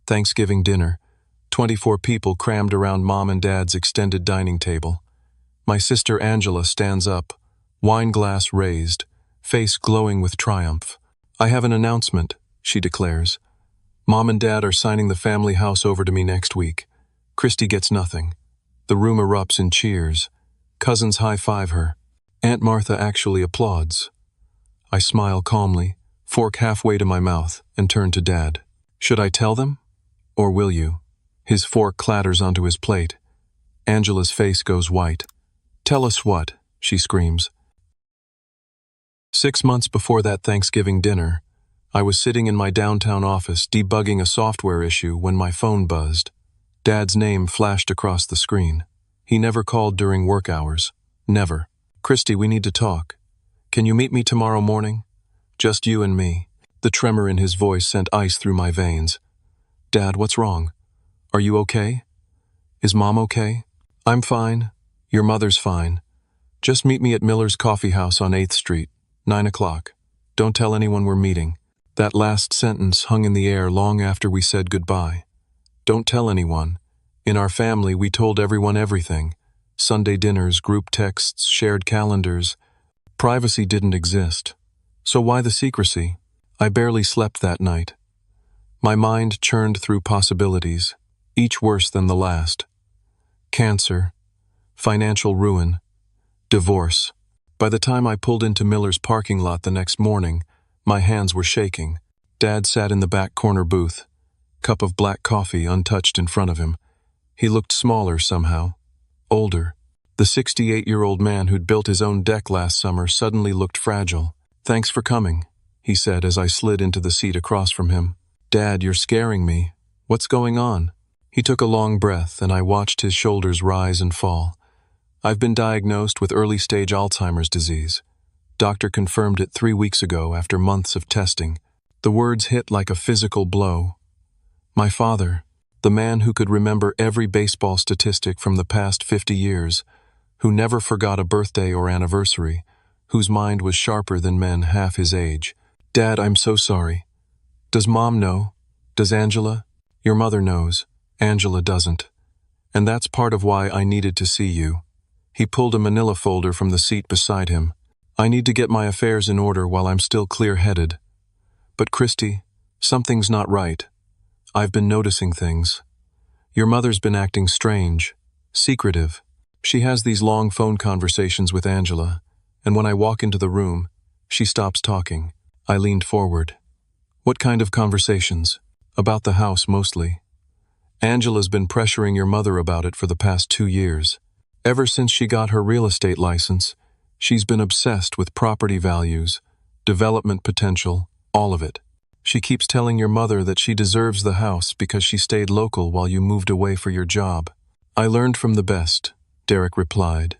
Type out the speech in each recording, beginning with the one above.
Thanksgiving dinner. 24 people crammed around Mom and Dad's extended dining table. My sister Angela stands up, wine glass raised, face glowing with triumph. "I have an announcement," she declares. "Mom and Dad are signing the family house over to me next week." Christy gets nothing. The room erupts in cheers. Cousins high-five her. Aunt Martha actually applauds. I smile calmly, fork halfway to my mouth, and turn to Dad. "Should I tell them? Or will you?" His fork clatters onto his plate. Angela's face goes white. "Tell us what?" she screams. 6 months before that Thanksgiving dinner, I was sitting in my downtown office debugging a software issue when my phone buzzed. Dad's name flashed across the screen. He never called during work hours. Never. "Christy, we need to talk. Can you meet me tomorrow morning? Just you and me." The tremor in his voice sent ice through my veins. "Dad, what's wrong? Are you okay? Is Mom okay?" "I'm fine. Your mother's fine. Just meet me at Miller's Coffee House on 8th Street, 9 o'clock. Don't tell anyone we're meeting." That last sentence hung in the air long after we said goodbye. Don't tell anyone. In our family, we told everyone everything. Sunday dinners, group texts, shared calendars. Privacy didn't exist. So why the secrecy? I barely slept that night. My mind churned through possibilities, each worse than the last. Cancer, financial ruin, divorce. By the time I pulled into Miller's parking lot the next morning, my hands were shaking. Dad sat in the back corner booth, cup of black coffee untouched in front of him. He looked smaller somehow, older. The 68-year-old man who'd built his own deck last summer suddenly looked fragile. "Thanks for coming," he said as I slid into the seat across from him. "Dad, you're scaring me. What's going on?" He took a long breath, and I watched his shoulders rise and fall. "I've been diagnosed with early-stage Alzheimer's disease. Doctor confirmed it 3 weeks ago after months of testing." The words hit like a physical blow. My father, the man who could remember every baseball statistic from the past 50 years, who never forgot a birthday or anniversary, whose mind was sharper than men half his age. "Dad, I'm so sorry. Does Mom know? Does Angela?" "Your mother knows. Angela doesn't. And that's part of why I needed to see you." He pulled a manila folder from the seat beside him. "I need to get my affairs in order while I'm still clear-headed. But Christy, something's not right. I've been noticing things. Your mother's been acting strange, secretive. She has these long phone conversations with Angela, and when I walk into the room, she stops talking." I leaned forward. "What kind of conversations?" "About the house, mostly. Angela's been pressuring your mother about it for the past 2 years. Ever since she got her real estate license, she's been obsessed with property values, development potential, all of it. She keeps telling your mother that she deserves the house because she stayed local while you moved away for your job." "I learned from the best," Derek replied.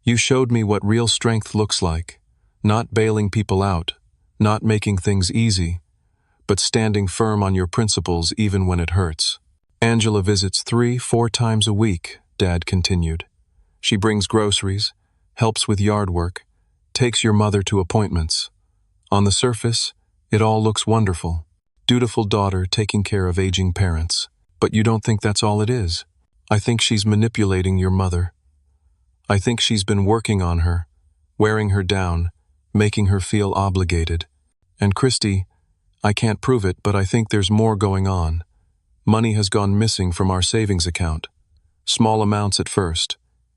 "You showed me what real strength looks like, not bailing people out, not making things easy, but standing firm on your principles even when it hurts." "Angela visits 3-4 times a week," Dad continued. "She brings groceries, helps with yard work, takes your mother to appointments. On the surface, it all looks wonderful. Dutiful daughter taking care of aging parents. But you don't think that's all it is. I think she's manipulating your mother. I think she's been working on her, wearing her down, making her feel obligated. And Christy, I can't prove it, but I think there's more going on. Money has gone missing from our savings account. Small amounts at first.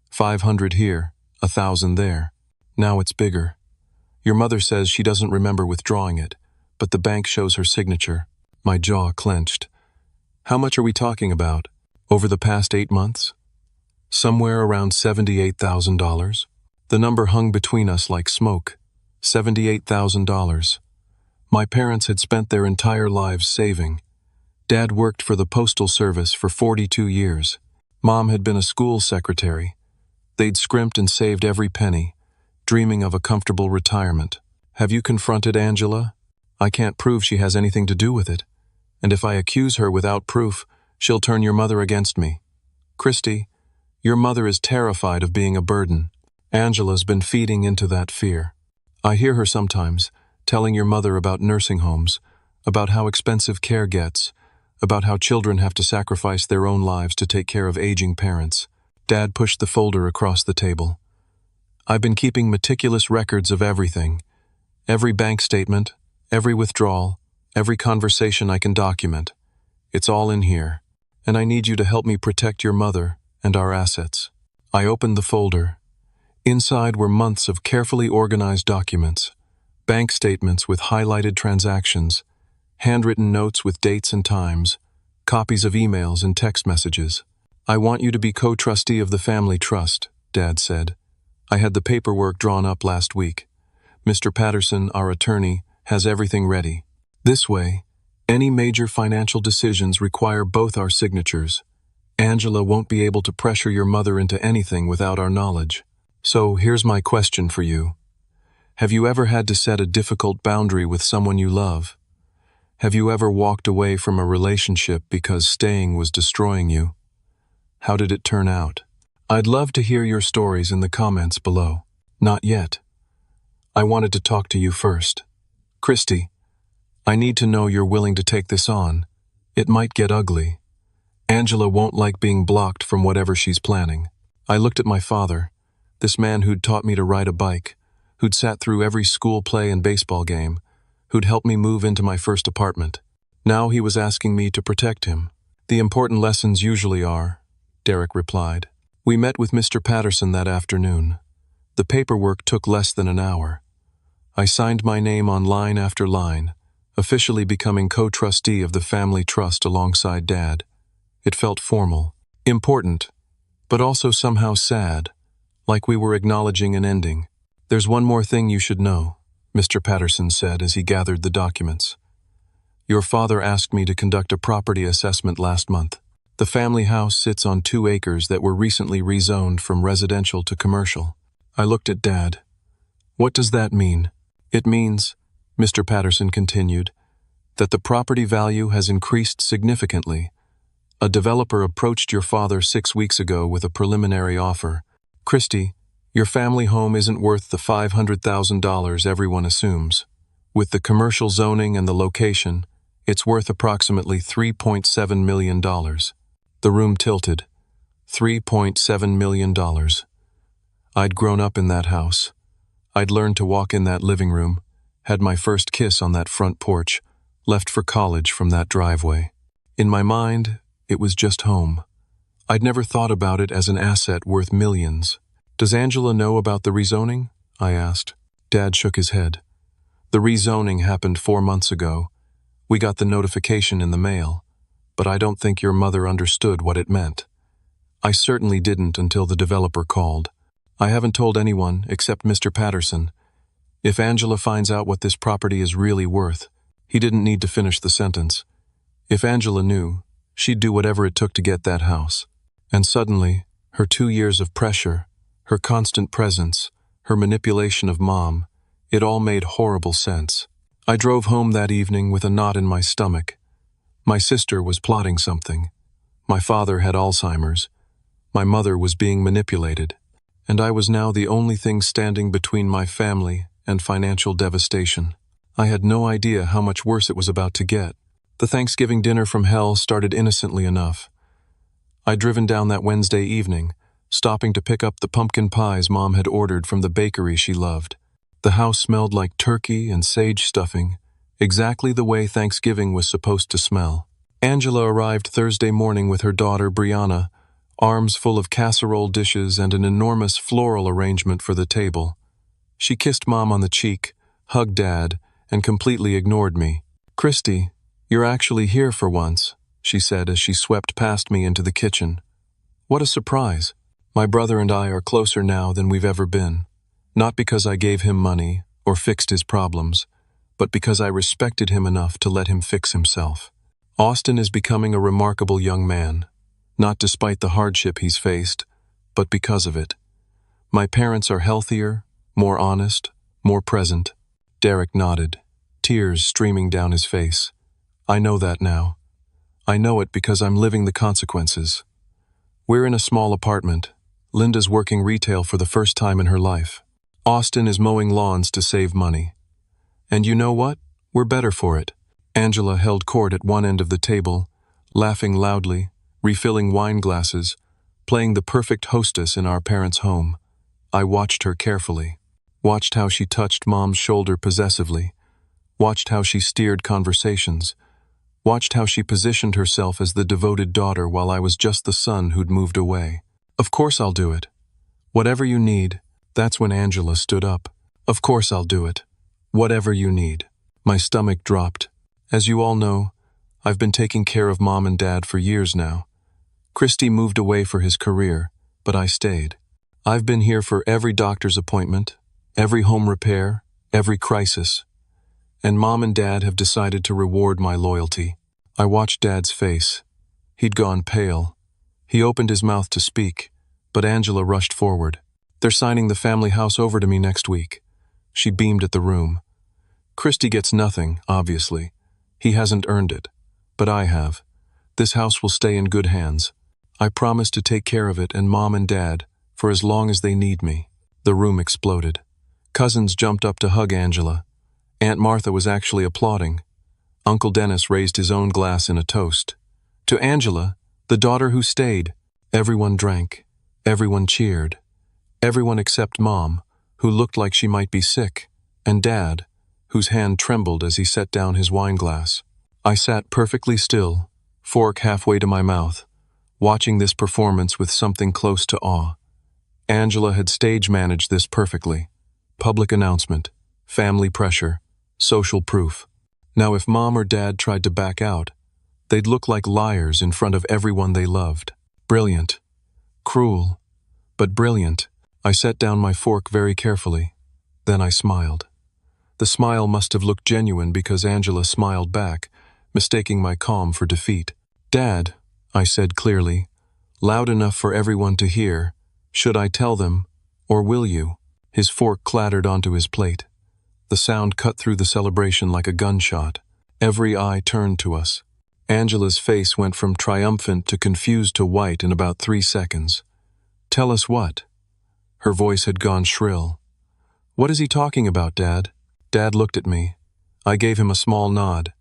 500 here, 1,000 there. Now it's bigger. Your mother says she doesn't remember withdrawing it, but the bank shows her signature." My jaw clenched. "How much are we talking about? Over the past 8 months?" "Somewhere around $78,000. The number hung between us like smoke. $78,000. My parents had spent their entire lives saving. Dad worked for the Postal Service for 42 years. Mom had been a school secretary. They'd scrimped and saved every penny, dreaming of a comfortable retirement. Have you confronted Angela? I can't prove she has anything to do with it. And if I accuse her without proof, she'll turn your mother against me. Christy, your mother is terrified of being a burden. Angela's been feeding into that fear. I hear her sometimes, telling your mother about nursing homes, about how expensive care gets, about how children have to sacrifice their own lives to take care of aging parents. Dad pushed the folder across the table. I've been keeping meticulous records of everything. Every bank statement, every withdrawal, every conversation I can document. It's all in here. And I need you to help me protect your mother and our assets. I opened the folder. Inside were months of carefully organized documents, bank statements with highlighted transactions, handwritten notes with dates and times, copies of emails and text messages. I want you to be co-trustee of the family trust, Dad said. I had the paperwork drawn up last week. Mr. Patterson, our attorney, has everything ready. This way, any major financial decisions require both our signatures. Angela won't be able to pressure your mother into anything without our knowledge. So here's my question for you. Have you ever had to set a difficult boundary with someone you love? Have you ever walked away from a relationship because staying was destroying you? How did it turn out? I'd love to hear your stories in the comments below. Not yet. I wanted to talk to you first. Christy, I need to know you're willing to take this on. It might get ugly. Angela won't like being blocked from whatever she's planning. I looked at my father, this man who'd taught me to ride a bike, who'd sat through every school play and baseball game, who'd helped me move into my first apartment. Now he was asking me to protect him. The important lessons usually are, Derek replied. We met with Mr. Patterson that afternoon. The paperwork took less than an hour. I signed my name on line after line, officially becoming co-trustee of the family trust alongside Dad. It felt formal, important, but also somehow sad, like we were acknowledging an ending. There's one more thing you should know, Mr. Patterson said as he gathered the documents. Your father asked me to conduct a property assessment last month. The family house sits on 2 acres that were recently rezoned from residential to commercial. I looked at Dad. What does that mean? It means, Mr. Patterson continued, that the property value has increased significantly. A developer approached your father 6 weeks ago with a preliminary offer. Christy, your family home isn't worth the $500,000 everyone assumes. With the commercial zoning and the location, it's worth approximately $3.7 million. The room tilted. $3.7 million. I'd grown up in that house. I'd learned to walk in that living room, had my first kiss on that front porch, left for college from that driveway. In my mind, it was just home. I'd never thought about it as an asset worth millions. Does Angela know about the rezoning? I asked. Dad shook his head. The rezoning happened 4 months ago. We got the notification in the mail, but I don't think your mother understood what it meant. I certainly didn't until the developer called. I haven't told anyone except Mr. Patterson. If Angela finds out what this property is really worth, he didn't need to finish the sentence. If Angela knew, she'd do whatever it took to get that house. And suddenly, her 2 years of pressure, her constant presence, her manipulation of Mom, it all made horrible sense. I drove home that evening with a knot in my stomach. My sister was plotting something. My father had Alzheimer's. My mother was being manipulated. And I was now the only thing standing between my family and financial devastation. I had no idea how much worse it was about to get. The Thanksgiving dinner from hell started innocently enough. I'd driven down that Wednesday evening, stopping to pick up the pumpkin pies Mom had ordered from the bakery she loved. The house smelled like turkey and sage stuffing, exactly the way Thanksgiving was supposed to smell. Angela arrived Thursday morning with her daughter Brianna, arms full of casserole dishes and an enormous floral arrangement for the table. She kissed Mom on the cheek, hugged Dad, and completely ignored me. Christy, you're actually here for once, she said as she swept past me into the kitchen. What a surprise. My brother and I are closer now than we've ever been. Not because I gave him money or fixed his problems, but because I respected him enough to let him fix himself. Austin is becoming a remarkable young man, not despite the hardship he's faced, but because of it. My parents are healthier, more honest, more present. Derek nodded, tears streaming down his face. I know that now. I know it because I'm living the consequences. We're in a small apartment. Linda's working retail for the first time in her life. Austin is mowing lawns to save money. And you know what? We're better for it. Angela held court at one end of the table, laughing loudly, refilling wine glasses, playing the perfect hostess in our parents' home. I watched her carefully, watched how she touched Mom's shoulder possessively, watched how she steered conversations, watched how she positioned herself as the devoted daughter while I was just the son who'd moved away. Of course I'll do it. Whatever you need. That's when Angela stood up. Of course I'll do it. Whatever you need. My stomach dropped. As you all know, I've been taking care of Mom and Dad for years now. Christy moved away for his career, but I stayed. I've been here for every doctor's appointment, every home repair, every crisis. And Mom and Dad have decided to reward my loyalty. I watched Dad's face. He'd gone pale. He opened his mouth to speak, but Angela rushed forward. They're signing the family house over to me next week. She beamed at the room. Christy gets nothing, obviously. He hasn't earned it. But I have. This house will stay in good hands. I promise to take care of it and Mom and Dad for as long as they need me. The room exploded. Cousins jumped up to hug Angela. Aunt Martha was actually applauding. Uncle Dennis raised his own glass in a toast. To Angela, the daughter who stayed. Everyone drank. Everyone cheered. Everyone except Mom, who looked like she might be sick, and Dad, whose hand trembled as he set down his wine glass. I sat perfectly still, fork halfway to my mouth, watching this performance with something close to awe. Angela had stage managed this perfectly. Public announcement, family pressure, social proof. Now if Mom or Dad tried to back out, they'd look like liars in front of everyone they loved. Brilliant. Cruel, but brilliant. I set down my fork very carefully. Then I smiled. The smile must have looked genuine because Angela smiled back, mistaking my calm for defeat. Dad, I said clearly, loud enough for everyone to hear, should I tell them, or will you? His fork clattered onto his plate. The sound cut through the celebration like a gunshot. Every eye turned to us. Angela's face went from triumphant to confused to white in about 3 seconds. Tell us what? Her voice had gone shrill. What is he talking about, Dad? Dad looked at me. I gave him a small nod.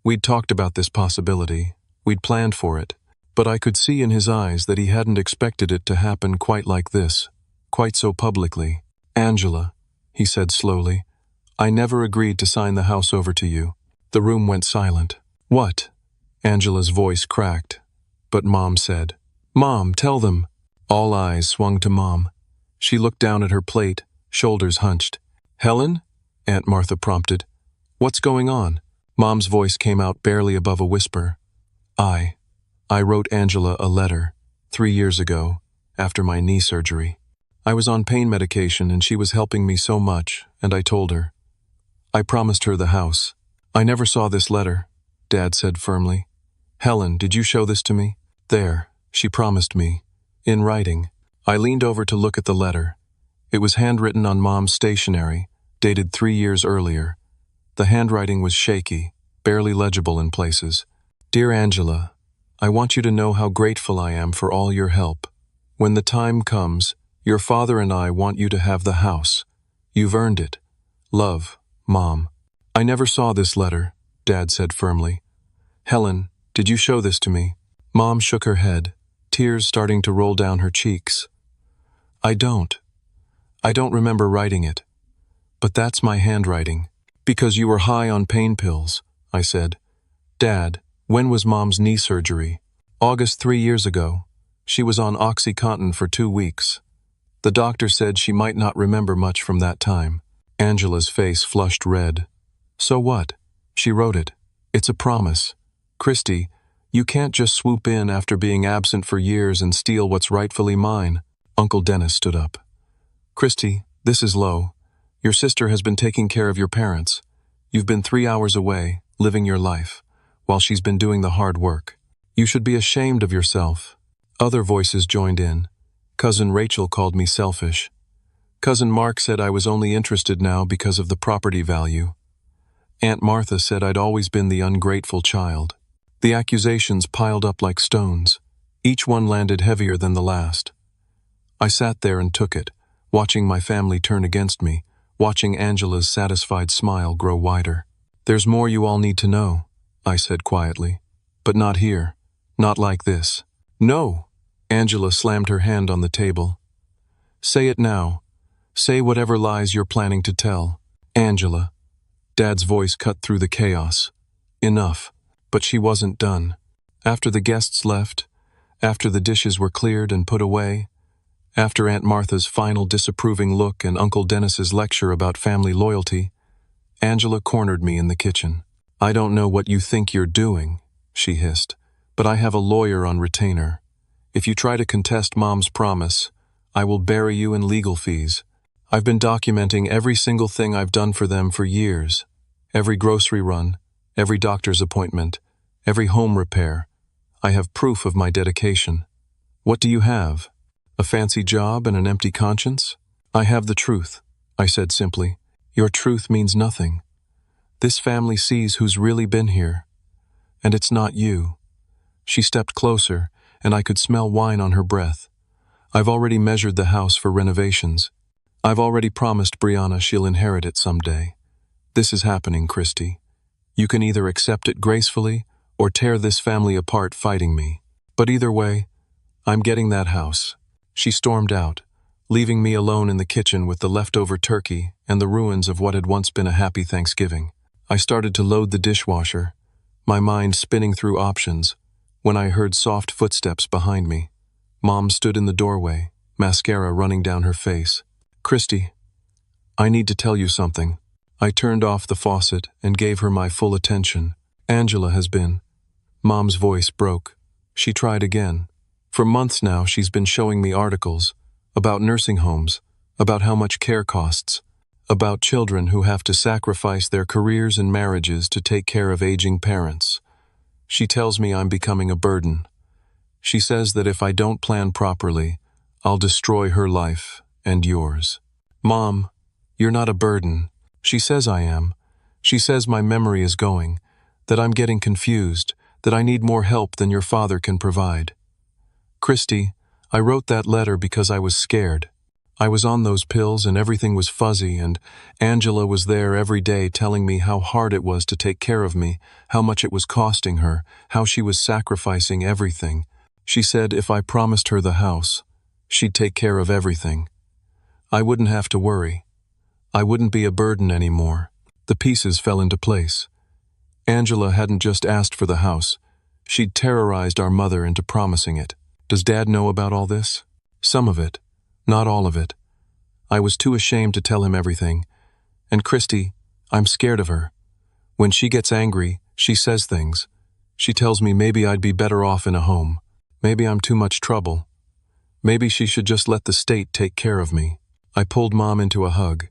We'd talked about this possibility. We'd planned for it. But I could see in his eyes that he hadn't expected it to happen quite like this, quite so publicly. Angela, he said slowly, I never agreed to sign the house over to you. The room went silent. What? Angela's voice cracked. But Mom said, Mom, tell them. All eyes swung to Mom. She looked down at her plate, shoulders hunched. Helen? Aunt Martha prompted. What's going on? Mom's voice came out barely above a whisper. I wrote Angela a letter 3 years ago, after my knee surgery. I was on pain medication and she was helping me so much, and I told her. I promised her the house. I never saw this letter, Dad said firmly. Helen, did you show this to me? There, she promised me. In writing. I leaned over to look at the letter. It was handwritten on Mom's stationery, dated 3 years earlier. The handwriting was shaky, barely legible in places. Dear Angela, I want you to know how grateful I am for all your help. When the time comes, your father and I want you to have the house. You've earned it. Love, Mom. I never saw this letter, Dad said firmly. Helen, did you show this to me? Mom shook her head, tears starting to roll down her cheeks. I don't remember writing it. But that's my handwriting. Because you were high on pain pills, I said. Dad, when was Mom's knee surgery? August 3 years ago. She was on OxyContin for 2 weeks. The doctor said she might not remember much from that time. Angela's face flushed red. So what? She wrote it. It's a promise. Christy, you can't just swoop in after being absent for years and steal what's rightfully mine. Uncle Dennis stood up. Christy, this is Lo. Your sister has been taking care of your parents. You've been 3 hours away, living your life, while she's been doing the hard work. You should be ashamed of yourself. Other voices joined in. Cousin Rachel called me selfish. Cousin Mark said I was only interested now because of the property value. Aunt Martha said I'd always been the ungrateful child. The accusations piled up like stones. Each one landed heavier than the last. I sat there and took it, watching my family turn against me, watching Angela's satisfied smile grow wider. There's more you all need to know, I said quietly. But not here. Not like this. No! Angela slammed her hand on the table. Say it now. Say whatever lies you're planning to tell. Angela. Dad's voice cut through the chaos. Enough. But she wasn't done. After the guests left, after the dishes were cleared and put away, after Aunt Martha's final disapproving look and Uncle Dennis's lecture about family loyalty, Angela cornered me in the kitchen. I don't know what you think you're doing, she hissed, but I have a lawyer on retainer. If you try to contest Mom's promise, I will bury you in legal fees. I've been documenting every single thing I've done for them for years. Every grocery run, every doctor's appointment, every home repair. I have proof of my dedication. What do you have? A fancy job and an empty conscience? I have the truth, I said simply. Your truth means nothing. This family sees who's really been here. And it's not you. She stepped closer, and I could smell wine on her breath. I've already measured the house for renovations. I've already promised Brianna she'll inherit it someday. This is happening, Christy. You can either accept it gracefully or tear this family apart fighting me. But either way, I'm getting that house. She stormed out, leaving me alone in the kitchen with the leftover turkey and the ruins of what had once been a happy Thanksgiving. I started to load the dishwasher, my mind spinning through options, when I heard soft footsteps behind me. Mom stood in the doorway, mascara running down her face. Christy, I need to tell you something. I turned off the faucet and gave her my full attention. Angela has been. Mom's voice broke. She tried again. For months now, she's been showing me articles about nursing homes, about how much care costs, about children who have to sacrifice their careers and marriages to take care of aging parents. She tells me I'm becoming a burden. She says that if I don't plan properly, I'll destroy her life and yours. Mom, you're not a burden. She says I am. She says my memory is going, that I'm getting confused, that I need more help than your father can provide. Christy, I wrote that letter because I was scared. I was on those pills and everything was fuzzy, and Angela was there every day telling me how hard it was to take care of me, how much it was costing her, how she was sacrificing everything. She said if I promised her the house, she'd take care of everything. I wouldn't have to worry. I wouldn't be a burden anymore. The pieces fell into place. Angela hadn't just asked for the house. She'd terrorized our mother into promising it. Does Dad know about all this? Some of it. Not all of it. I was too ashamed to tell him everything. And Christy, I'm scared of her. When she gets angry, she says things. She tells me maybe I'd be better off in a home. Maybe I'm too much trouble. Maybe she should just let the state take care of me. I pulled Mom into a hug.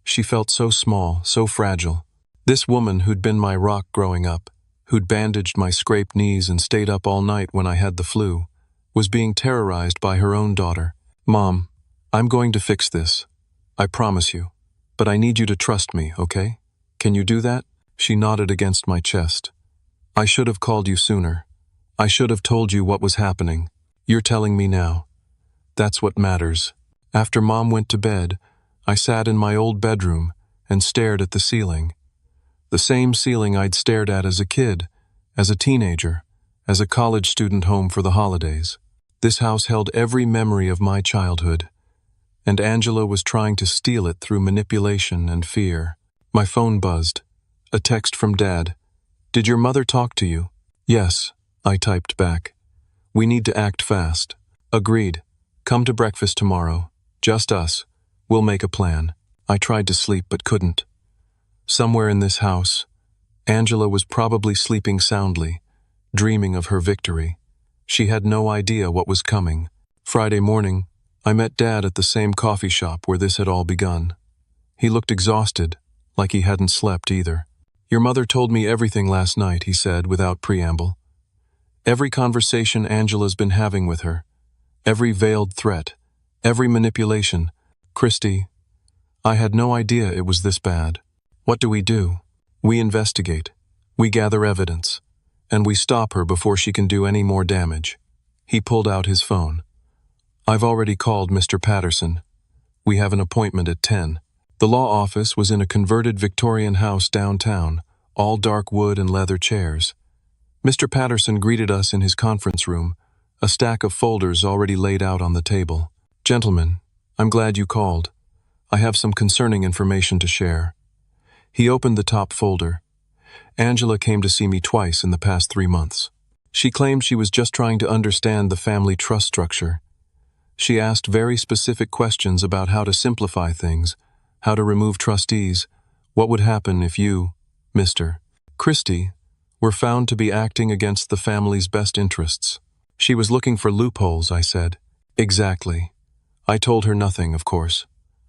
She felt so small, so fragile. This woman who'd been my rock growing up, who'd bandaged my scraped knees and stayed up all night when I had the flu, was being terrorized by her own daughter. Mom, I'm going to fix this. I promise you. But I need you to trust me, okay? Can you do that? She nodded against my chest. I should have called you sooner. I should have told you what was happening. You're telling me now. That's what matters. After Mom went to bed, I sat in my old bedroom and stared at the ceiling. The same ceiling I'd stared at as a kid, as a teenager, as a college student home for the holidays. This house held every memory of my childhood, and Angela was trying to steal it through manipulation and fear. My phone buzzed. A text from Dad. Did your mother talk to you? Yes, I typed back. We need to act fast. Agreed. Come to breakfast tomorrow. Just us. We'll make a plan. I tried to sleep but couldn't. Somewhere in this house, Angela was probably sleeping soundly, dreaming of her victory. She had no idea what was coming. Friday morning, I met Dad at the same coffee shop where this had all begun. He looked exhausted, like he hadn't slept either. Your mother told me everything last night, he said without preamble. Every conversation Angela's been having with her, every veiled threat, every manipulation. Christy, I had no idea it was this bad. What do? We investigate. We gather evidence. And we stop her before she can do any more damage. He pulled out his phone. I've already called Mr. Patterson. We have an appointment at 10. The law office was in a converted Victorian house downtown, all dark wood and leather chairs. Mr. Patterson greeted us in his conference room, a stack of folders already laid out on the table. "Gentlemen, I'm glad you called. I have some concerning information to share." He opened the top folder. "Angela came to see me twice in the past 3 months. She claimed she was just trying to understand the family trust structure. She asked very specific questions about how to simplify things, how to remove trustees, what would happen if you, Mr. Christie, were found to be acting against the family's best interests. She was looking for loopholes," I said. "Exactly. I told her nothing, of course.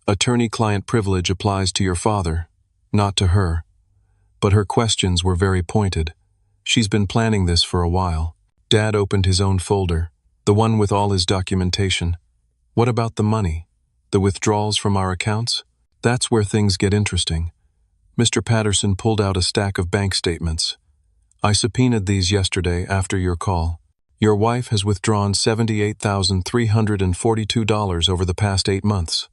Attorney-client privilege applies to your father, not to her. But her questions were very pointed. She's been planning this for a while." Dad opened his own folder, the one with all his documentation. "What about the money? The withdrawals from our accounts? That's where things get interesting." Mr. Patterson pulled out a stack of bank statements. "I subpoenaed these yesterday after your call. Your wife has withdrawn $78,342 over the past 8 months.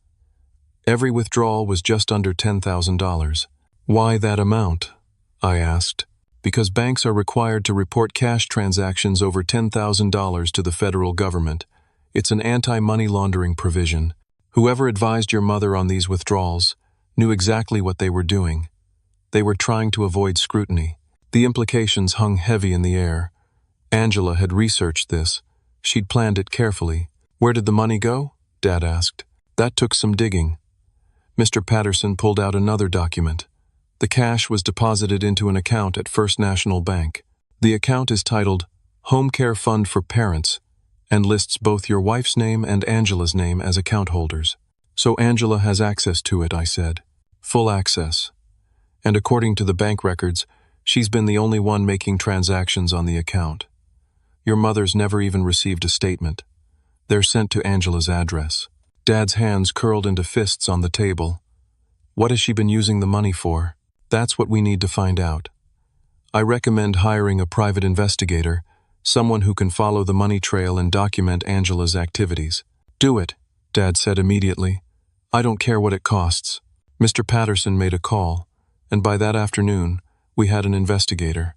Every withdrawal was just under $10,000. "Why that amount?" I asked. "Because banks are required to report cash transactions over $10,000 to the federal government. It's an anti-money laundering provision. Whoever advised your mother on these withdrawals knew exactly what they were doing. They were trying to avoid scrutiny." The implications hung heavy in the air. Angela had researched this. She'd planned it carefully. "Where did the money go?" Dad asked. "That took some digging." Mr. Patterson pulled out another document. The cash was deposited into an account at First National Bank. The account is titled Home Care Fund for Parents and lists both your wife's name and Angela's name as account holders. "So Angela has access to it," I said. "Full access. And according to the bank records, she's been the only one making transactions on the account. Your mother's never even received a statement. They're sent to Angela's address." Dad's hands curled into fists on the table. "What has she been using the money for?" "That's what we need to find out. I recommend hiring a private investigator, someone who can follow the money trail and document Angela's activities." "Do it," Dad said immediately. "I don't care what it costs." Mr. Patterson made a call, and by that afternoon, we had an investigator.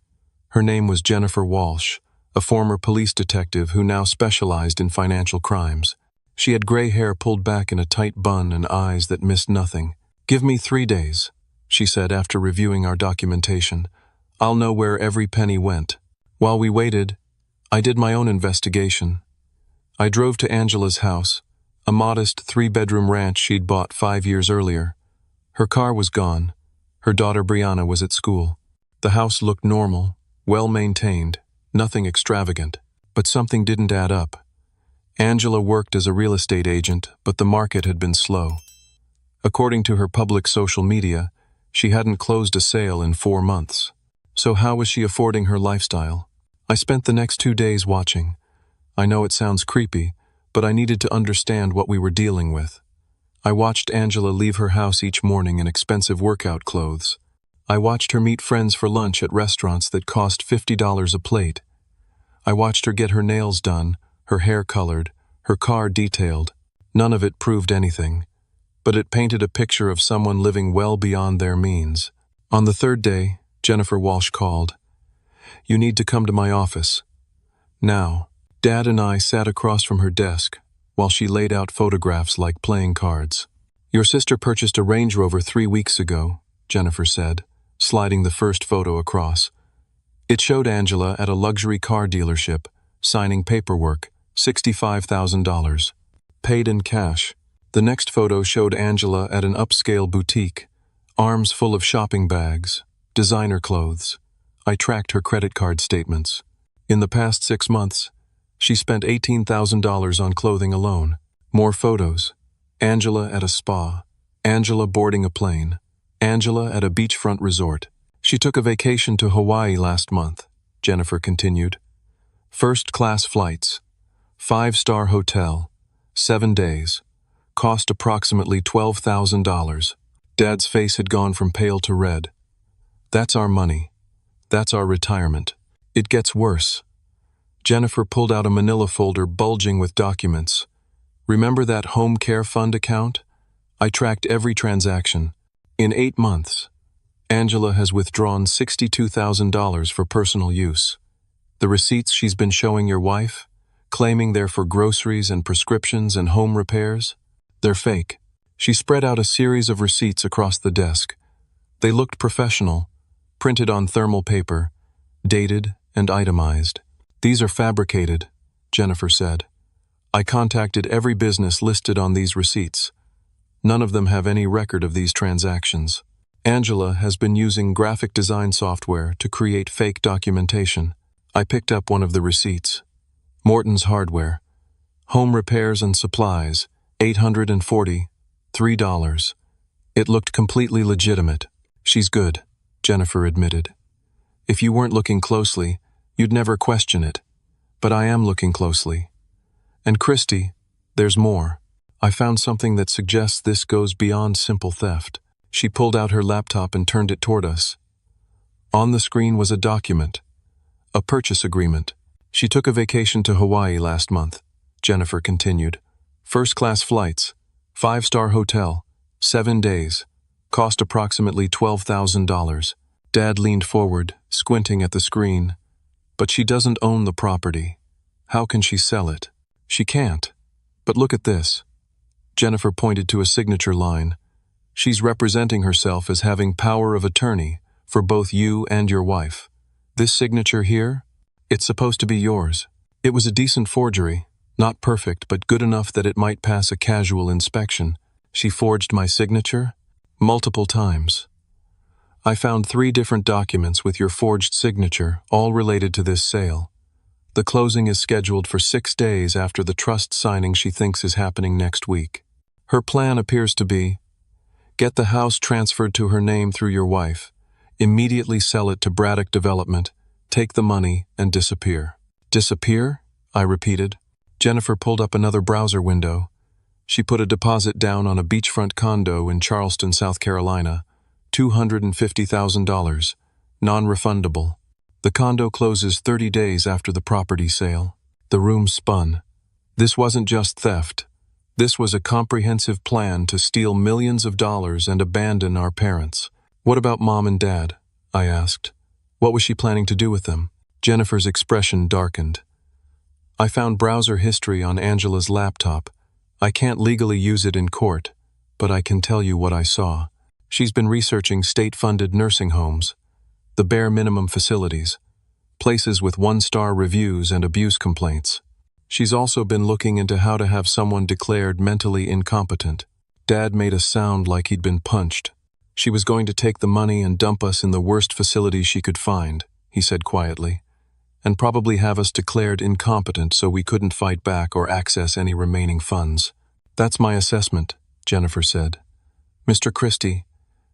Her name was Jennifer Walsh, a former police detective who now specialized in financial crimes. She had gray hair pulled back in a tight bun and eyes that missed nothing. "Give me 3 days," she said after reviewing our documentation. "I'll know where every penny went." While we waited, I did my own investigation. I drove to Angela's house, a modest 3-bedroom ranch she'd bought 5 years earlier. Her car was gone. Her daughter Brianna was at school. The house looked normal, well-maintained, nothing extravagant. But something didn't add up. Angela worked as a real estate agent, but the market had been slow. According to her public social media, she hadn't closed a sale in 4 months. So how was she affording her lifestyle? I spent the next 2 days watching. I know it sounds creepy, but I needed to understand what we were dealing with. I watched Angela leave her house each morning in expensive workout clothes. I watched her meet friends for lunch at restaurants that cost $50 a plate. I watched her get her nails done, her hair colored, her car detailed. None of it proved anything, but it painted a picture of someone living well beyond their means. On the 3rd day, Jennifer Walsh called. "You need to come to my office." Now, Dad and I sat across from her desk while she laid out photographs like playing cards. "Your sister purchased a Range Rover 3 weeks ago," Jennifer said, sliding the first photo across. It showed Angela at a luxury car dealership, signing paperwork, $65,000. Paid in cash. The next photo showed Angela at an upscale boutique, arms full of shopping bags, designer clothes. I tracked her credit card statements. In the past 6 months, she spent $18,000 on clothing alone. More photos. Angela at a spa. Angela boarding a plane. Angela at a beachfront resort. "She took a vacation to Hawaii last month," Jennifer continued. "First-class flights. 5-star hotel. 7 days. Cost approximately $12,000. Dad's face had gone from pale to red. "That's our money. That's our retirement." It gets worse. Jennifer pulled out a manila folder bulging with documents. "Remember that home care fund account? I tracked every transaction. In 8 months, Angela has withdrawn $62,000 for personal use. The receipts she's been showing your wife, claiming they're for groceries and prescriptions and home repairs, they're fake. She spread out a series of receipts across the desk. They looked professional, printed on thermal paper, dated and itemized. These are fabricated, Jennifer said. I contacted every business listed on these receipts. None of them have any record of these transactions. Angela has been using graphic design software to create fake documentation. I picked up one of the receipts. Morton's Hardware. Home repairs and supplies, $840, $3. It looked completely legitimate. She's good, Jennifer admitted. If you weren't looking closely, you'd never question it. But I am looking closely. And Christy, there's more. I found something that suggests this goes beyond simple theft. She pulled out her laptop and turned it toward us. On the screen was a document, a purchase agreement. She took a vacation to Hawaii last month, Jennifer continued. First-class flights, 5-star hotel, 7 days, cost approximately $12,000. Dad leaned forward, squinting at the screen. But she doesn't own the property. How can she sell it? She can't. But look at this. Jennifer pointed to a signature line. She's representing herself as having power of attorney for both you and your wife. This signature here? It's supposed to be yours. It was a decent forgery, not perfect, but good enough that it might pass a casual inspection. She forged my signature? Multiple times. I found 3 different documents with your forged signature, all related to this sale. The closing is scheduled for 6 days after the trust signing she thinks is happening next week. Her plan appears to be, get the house transferred to her name through your wife, immediately sell it to Braddock Development, take the money, and disappear. Disappear? I repeated. Jennifer pulled up another browser window. She put a deposit down on a beachfront condo in Charleston, South Carolina, $250,000, non-refundable. The condo closes 30 days after the property sale. The room spun. This wasn't just theft. This was a comprehensive plan to steal millions of dollars and abandon our parents. What about Mom and Dad? I asked. What was she planning to do with them? Jennifer's expression darkened. I found browser history on Angela's laptop. I can't legally use it in court, but I can tell you what I saw. She's been researching state-funded nursing homes, the bare minimum facilities, places with 1-star reviews and abuse complaints. She's also been looking into how to have someone declared mentally incompetent. Dad made us sound like he'd been punched. She was going to take the money and dump us in the worst facility she could find, he said quietly, and probably have us declared incompetent so we couldn't fight back or access any remaining funds. That's my assessment, Jennifer said. Mr. Christie,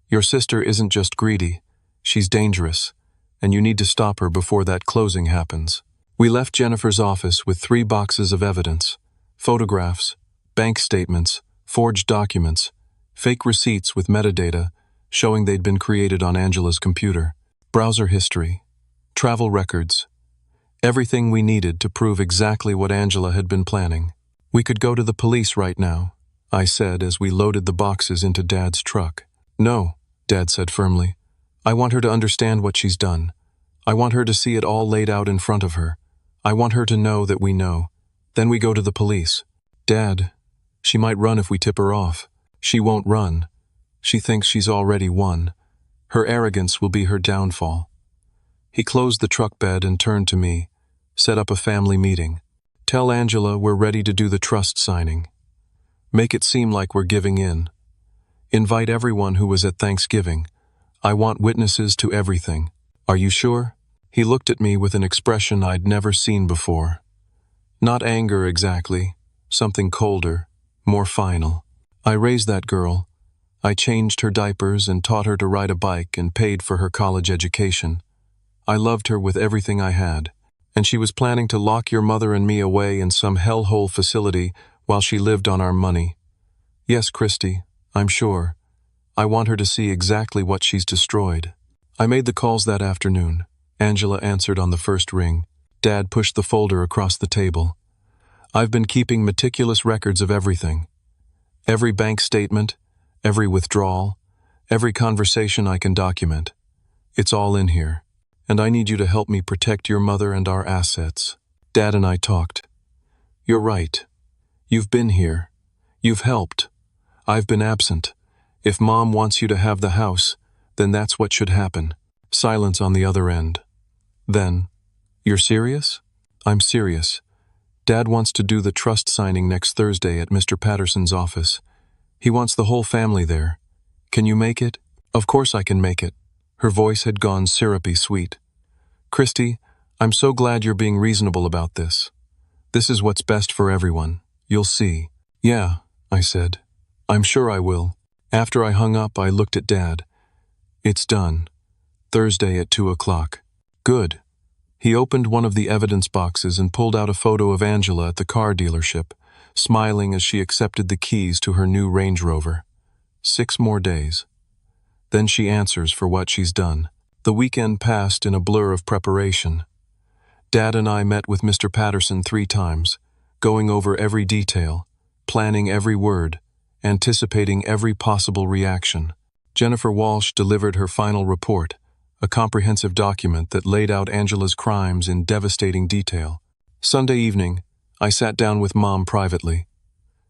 your sister isn't just greedy, she's dangerous, and you need to stop her before that closing happens. We left Jennifer's office with 3 boxes of evidence, photographs, bank statements, forged documents, fake receipts with metadata showing they'd been created on Angela's computer, browser history, travel records, everything we needed to prove exactly what Angela had been planning. We could go to the police right now, I said as we loaded the boxes into Dad's truck. No, Dad said firmly. I want her to understand what she's done. I want her to see it all laid out in front of her. I want her to know that we know. Then we go to the police. Dad, she might run if we tip her off. She won't run. She thinks she's already won. Her arrogance will be her downfall. He closed the truck bed and turned to me, set up a family meeting. Tell Angela we're ready to do the trust signing. Make it seem like we're giving in. Invite everyone who was at Thanksgiving. I want witnesses to everything. Are you sure? He looked at me with an expression I'd never seen before. Not anger exactly, something colder, more final. I raised that girl. I changed her diapers and taught her to ride a bike and paid for her college education. I loved her with everything I had, and she was planning to lock your mother and me away in some hellhole facility while she lived on our money. Yes, Christy, I'm sure. I want her to see exactly what she's destroyed. I made the calls that afternoon. Angela answered on the first ring. Dad pushed the folder across the table. I've been keeping meticulous records of everything. Every bank statement, every withdrawal, every conversation I can document. It's all in here. and I need you to help me protect your mother and our assets." Dad and I talked. "You're right. You've been here. You've helped. I've been absent. If Mom wants you to have the house, then that's what should happen." Silence on the other end. Then, "You're serious?" "I'm serious. Dad wants to do the trust signing next Thursday at Mr. Patterson's office. He wants the whole family there. Can you make it?" "Of course I can make it." Her voice had gone syrupy sweet. "Christy, I'm so glad you're being reasonable about this. This is what's best for everyone. You'll see." "Yeah," I said. "I'm sure I will." After I hung up, I looked at Dad. "It's done. Thursday at 2 o'clock. "Good." He opened one of the evidence boxes and pulled out a photo of Angela at the car dealership, smiling as she accepted the keys to her new Range Rover. 6 more days. Then she answers for what she's done. The weekend passed in a blur of preparation. Dad and I met with Mr. Patterson 3 times, going over every detail, planning every word, anticipating every possible reaction. Jennifer Walsh delivered her final report, a comprehensive document that laid out Angela's crimes in devastating detail. Sunday evening, I sat down with Mom privately.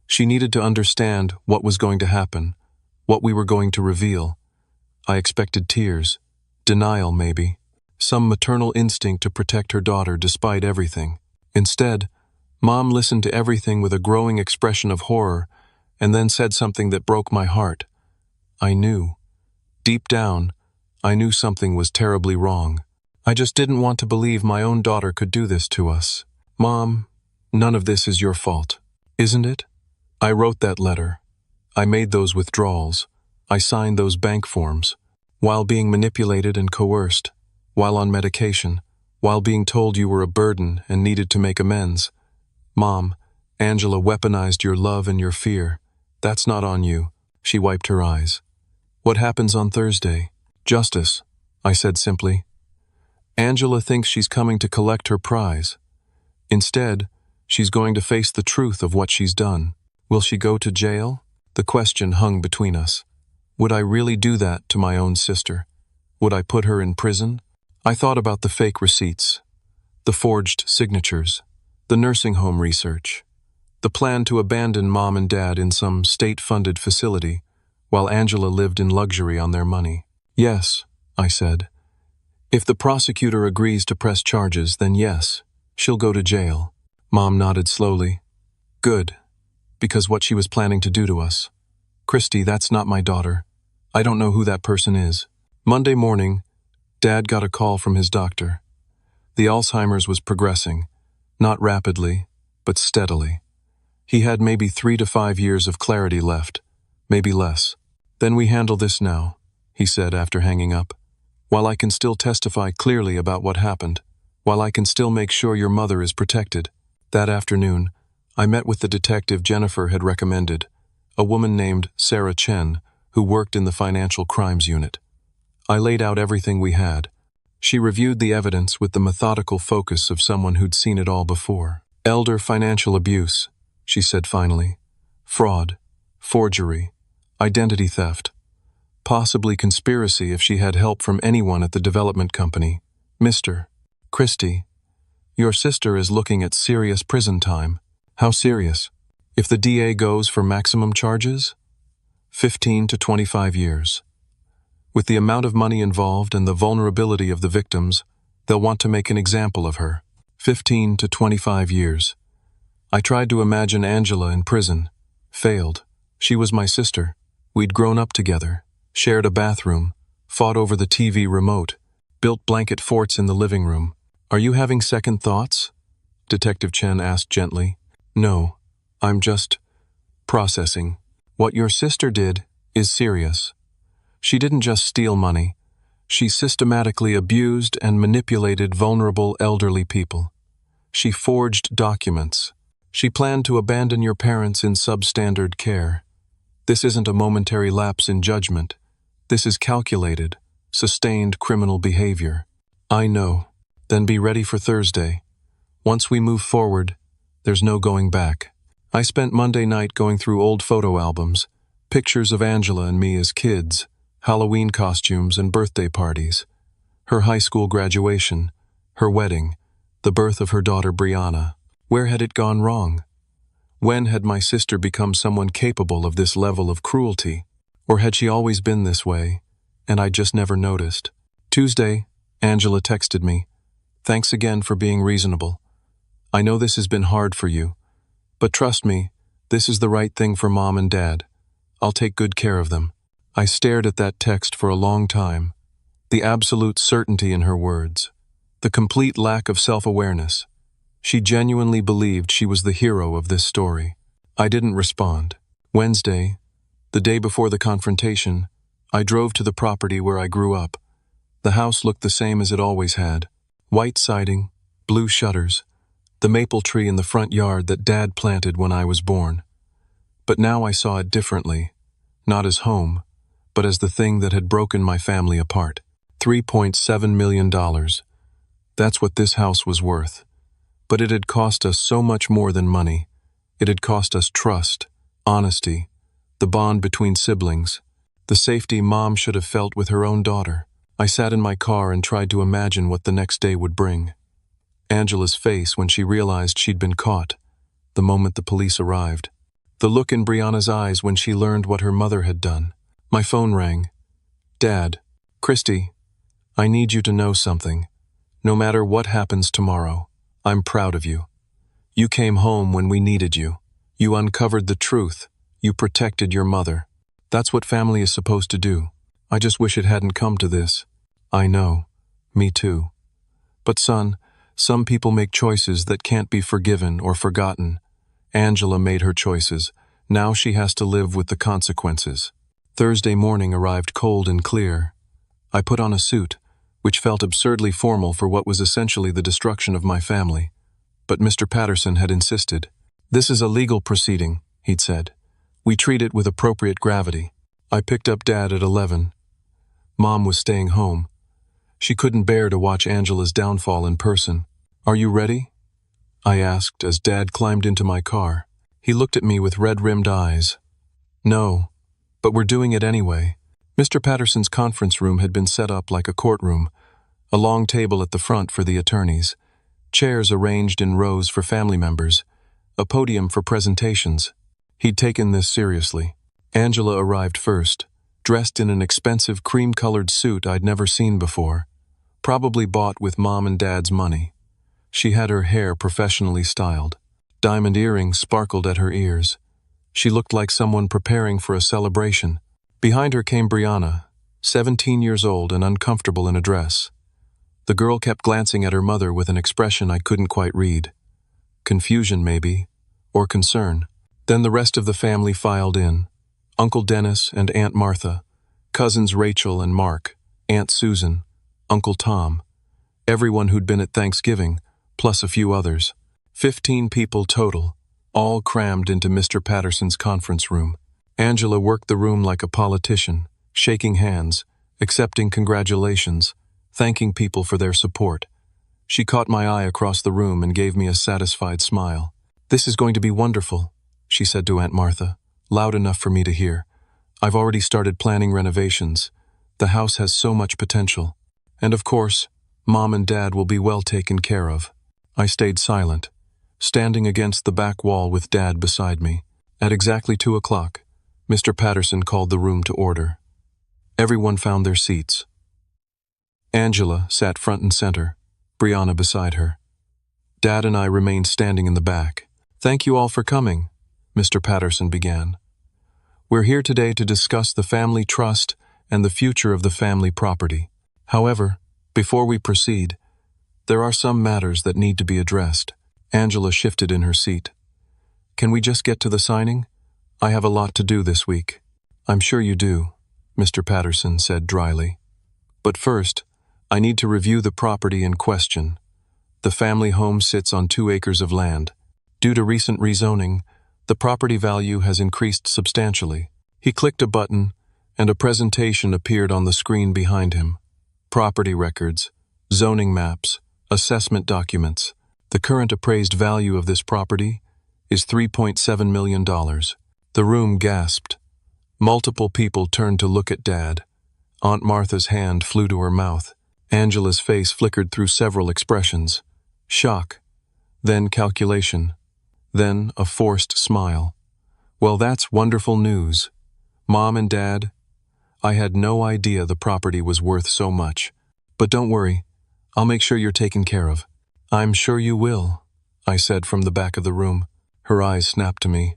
She needed to understand what was going to happen, what we were going to reveal. I expected tears, denial maybe, some maternal instinct to protect her daughter despite everything. Instead, Mom listened to everything with a growing expression of horror and then said something that broke my heart. I knew. Deep down, I knew something was terribly wrong. I just didn't want to believe my own daughter could do this to us. "Mom, none of this is your fault, isn't it? I wrote that letter. I made those withdrawals. I signed those bank forms. While being manipulated and coerced, while on medication, while being told you were a burden and needed to make amends. Mom, Angela weaponized your love and your fear. That's not on you." She wiped her eyes. "What happens on Thursday?" "Justice," I said simply. "Angela thinks she's coming to collect her prize. Instead, she's going to face the truth of what she's done. Will she go to jail?" The question hung between us. Would I really do that to my own sister? Would I put her in prison? I thought about the fake receipts, the forged signatures, the nursing home research, the plan to abandon Mom and Dad in some state-funded facility, while Angela lived in luxury on their money. "Yes," I said. "If the prosecutor agrees to press charges, then yes, she'll go to jail." Mom nodded slowly. "Good, because what she was planning to do to us. Christy, that's not my daughter. I don't know who that person is." Monday morning, Dad got a call from his doctor. The Alzheimer's was progressing, not rapidly, but steadily. He had maybe 3 to 5 years of clarity left, maybe less. "Then we handle this now," he said after hanging up. "While I can still testify clearly about what happened, while I can still make sure your mother is protected." That afternoon, I met with the detective Jennifer had recommended, a woman named Sarah Chen, who worked in the financial crimes unit. I laid out everything we had. She reviewed the evidence with the methodical focus of someone who'd seen it all before. "Elder financial abuse," she said finally. "Fraud, forgery, identity theft. Possibly conspiracy if she had help from anyone at the development company. Mr. Christie, your sister is looking at serious prison time." "How serious?" "If the DA goes for maximum charges, 15 to 25 years. With the amount of money involved and the vulnerability of the victims, they'll want to make an example of her. 15 to 25 years. I tried to imagine Angela in prison. Failed. She was my sister. We'd grown up together, shared a bathroom, fought over the TV remote, built blanket forts in the living room. Are you having second thoughts?" Detective Chen asked gently. "No, I'm just processing. What your sister did is serious. She didn't just steal money. She systematically abused and manipulated vulnerable elderly people. She forged documents. She planned to abandon your parents in substandard care. This isn't a momentary lapse in judgment. This is calculated, sustained criminal behavior." "I know. Then be ready for Thursday. Once we move forward, there's no going back." I spent Monday night going through old photo albums, pictures of Angela and me as kids, Halloween costumes and birthday parties. Her high school graduation, her wedding, the birth of her daughter Brianna. Where had it gone wrong? When had my sister become someone capable of this level of cruelty? Or had she always been this way, and I just never noticed? Tuesday, Angela texted me. Thanks again for being reasonable. I know this has been hard for you, but trust me, this is the right thing for Mom and Dad. I'll take good care of them. I stared at that text for a long time. The absolute certainty in her words. The complete lack of self-awareness. She genuinely believed she was the hero of this story. I didn't respond. Wednesday, the day before the confrontation, I drove to the property where I grew up. The house looked the same as it always had. White siding, blue shutters, the maple tree in the front yard that Dad planted when I was born. But now I saw it differently, not as home, but as the thing that had broken my family apart. $3.7 million. That's what this house was worth. But it had cost us so much more than money. It had cost us trust, honesty, the bond between siblings, the safety Mom should have felt with her own daughter. I sat in my car and tried to imagine what the next day would bring. Angela's face when she realized she'd been caught, the moment the police arrived. The look in Brianna's eyes when she learned what her mother had done. My phone rang. Dad, Christy, I need you to know something. No matter what happens tomorrow, I'm proud of you. You came home when we needed you. You uncovered the truth. You protected your mother. That's what family is supposed to do. I just wish it hadn't come to this. I know. Me too. But son, some people make choices that can't be forgiven or forgotten. Angela made her choices. Now she has to live with the consequences. Thursday morning arrived cold and clear. I put on a suit, which felt absurdly formal for what was essentially the destruction of my family. But Mr. Patterson had insisted. This is a legal proceeding, he'd said. We treat it with appropriate gravity. I picked up Dad at 11. Mom was staying home. She couldn't bear to watch Angela's downfall in person. Are you ready? I asked as Dad climbed into my car. He looked at me with red-rimmed eyes. No, but we're doing it anyway. Mr. Patterson's conference room had been set up like a courtroom, a long table at the front for the attorneys, chairs arranged in rows for family members, a podium for presentations. He'd taken this seriously. Angela arrived first, dressed in an expensive cream-colored suit I'd never seen before, probably bought with Mom and Dad's money. She had her hair professionally styled. Diamond earrings sparkled at her ears. She looked like someone preparing for a celebration. Behind her came Brianna, 17 years old and uncomfortable in a dress. The girl kept glancing at her mother with an expression I couldn't quite read. Confusion, maybe, or concern. Then the rest of the family filed in. Uncle Dennis and Aunt Martha, cousins Rachel and Mark, Aunt Susan, Uncle Tom, everyone who'd been at Thanksgiving, plus a few others. 15 people total, all crammed into Mr. Patterson's conference room. Angela worked the room like a politician, shaking hands, accepting congratulations, thanking people for their support. She caught my eye across the room and gave me a satisfied smile. This is going to be wonderful, she said to Aunt Martha, loud enough for me to hear. I've already started planning renovations. The house has so much potential. And of course, Mom and Dad will be well taken care of. I stayed silent, standing against the back wall with Dad beside me. At exactly 2 o'clock, Mr. Patterson called the room to order. Everyone found their seats. Angela sat front and center, Brianna beside her. Dad and I remained standing in the back. Thank you all for coming, Mr. Patterson began. We're here today to discuss the family trust and the future of the family property. However, before we proceed, there are some matters that need to be addressed. Angela shifted in her seat. Can we just get to the signing? I have a lot to do this week. I'm sure you do, Mr. Patterson said dryly. But first, I need to review the property in question. The family home sits on 2 acres of land. Due to recent rezoning, the property value has increased substantially. He clicked a button, and a presentation appeared on the screen behind him. Property records, zoning maps, assessment documents. The current appraised value of this property is $3.7 million. The room gasped. Multiple people turned to look at Dad. Aunt Martha's hand flew to her mouth. Angela's face flickered through several expressions. Shock, then calculation, then a forced smile. Well, that's wonderful news. Mom and Dad, I had no idea the property was worth so much. But don't worry, I'll make sure you're taken care of. I'm sure you will, I said from the back of the room. Her eyes snapped to me.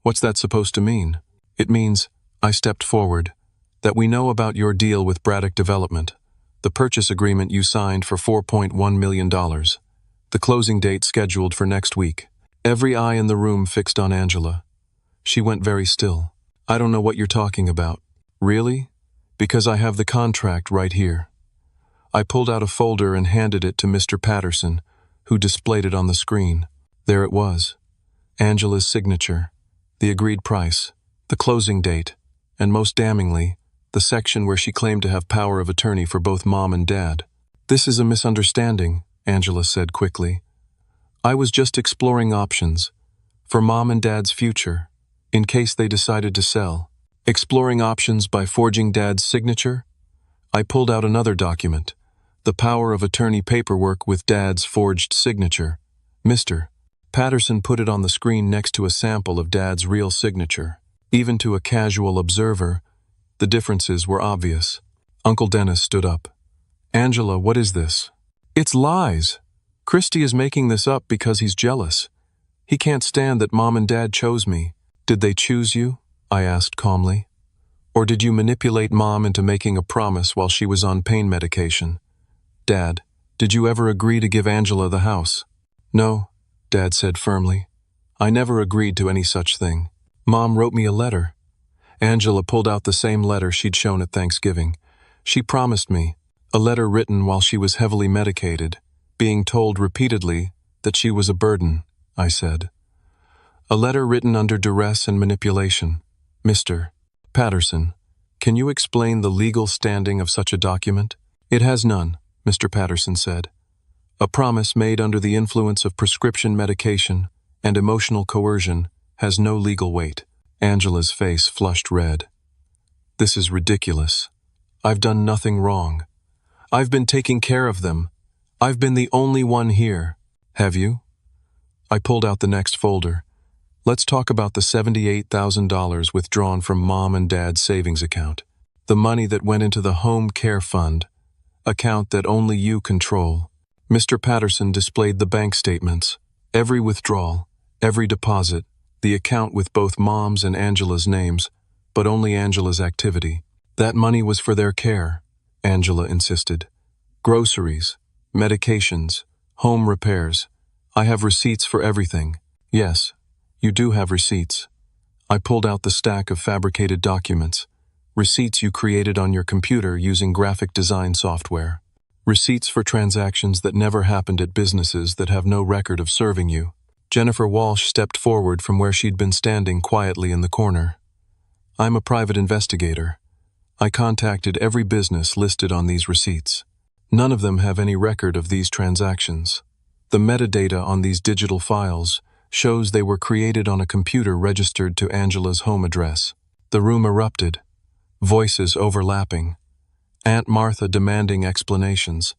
What's that supposed to mean? It means, I stepped forward, that we know about your deal with Braddock Development, the purchase agreement you signed for $4.1 million, the closing date scheduled for next week. Every eye in the room fixed on Angela. She went very still. I don't know what you're talking about. Really? Because I have the contract right here. I pulled out a folder and handed it to Mr. Patterson, who displayed it on the screen. There it was. Angela's signature, the agreed price, the closing date, and most damningly, the section where she claimed to have power of attorney for both Mom and Dad. This is a misunderstanding, Angela said quickly. I was just exploring options for Mom and Dad's future, in case they decided to sell. Exploring options by forging Dad's signature? I pulled out another document, the power of attorney paperwork with Dad's forged signature. Mr. Patterson put it on the screen next to a sample of Dad's real signature. Even to a casual observer, the differences were obvious. Uncle Dennis stood up. Angela, what is this? It's lies. Christy is making this up because he's jealous. He can't stand that Mom and Dad chose me. Did they choose you? I asked calmly. Or did you manipulate Mom into making a promise while she was on pain medication? Dad, did you ever agree to give Angela the house? No, Dad said firmly. I never agreed to any such thing. Mom wrote me a letter. Angela pulled out the same letter she'd shown at Thanksgiving. She promised me, a letter written while she was heavily medicated, being told repeatedly that she was a burden, I said. A letter written under duress and manipulation. Mr. Patterson, can you explain the legal standing of such a document? It has none, Mr. Patterson said. A promise made under the influence of prescription medication and emotional coercion has no legal weight. Angela's face flushed red. This is ridiculous. I've done nothing wrong. I've been taking care of them. I've been the only one here. Have you? I pulled out the next folder. Let's talk about the $78,000 withdrawn from Mom and Dad's savings account. The money that went into the home care fund, account that only you control. Mr. Patterson displayed the bank statements, every withdrawal, every deposit, the account with both Mom's and Angela's names, but only Angela's activity. That money was for their care, Angela insisted. Groceries, medications, home repairs. I have receipts for everything. Yes, you do have receipts. I pulled out the stack of fabricated documents. Receipts you created on your computer using graphic design software. Receipts for transactions that never happened at businesses that have no record of serving you. Jennifer Walsh stepped forward from where she'd been standing quietly in the corner. I'm a private investigator. I contacted every business listed on these receipts. None of them have any record of these transactions. The metadata on these digital files shows they were created on a computer registered to Angela's home address. The room erupted, voices overlapping. Aunt Martha demanding explanations.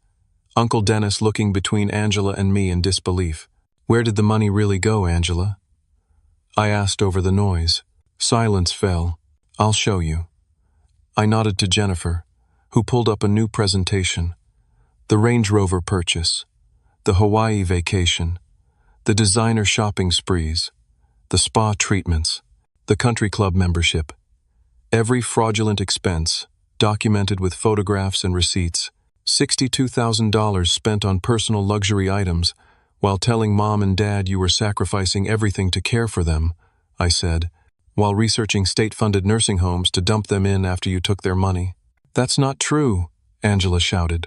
Uncle Dennis looking between Angela and me in disbelief. Where did the money really go, Angela? I asked over the noise. Silence fell. I'll show you. I nodded to Jennifer, who pulled up a new presentation. The Range Rover purchase, the Hawaii vacation, the designer shopping sprees, the spa treatments, the country club membership. Every fraudulent expense, documented with photographs and receipts. $62,000 spent on personal luxury items, while telling Mom and Dad you were sacrificing everything to care for them, I said, while researching state-funded nursing homes to dump them in after you took their money. That's not true, Angela shouted,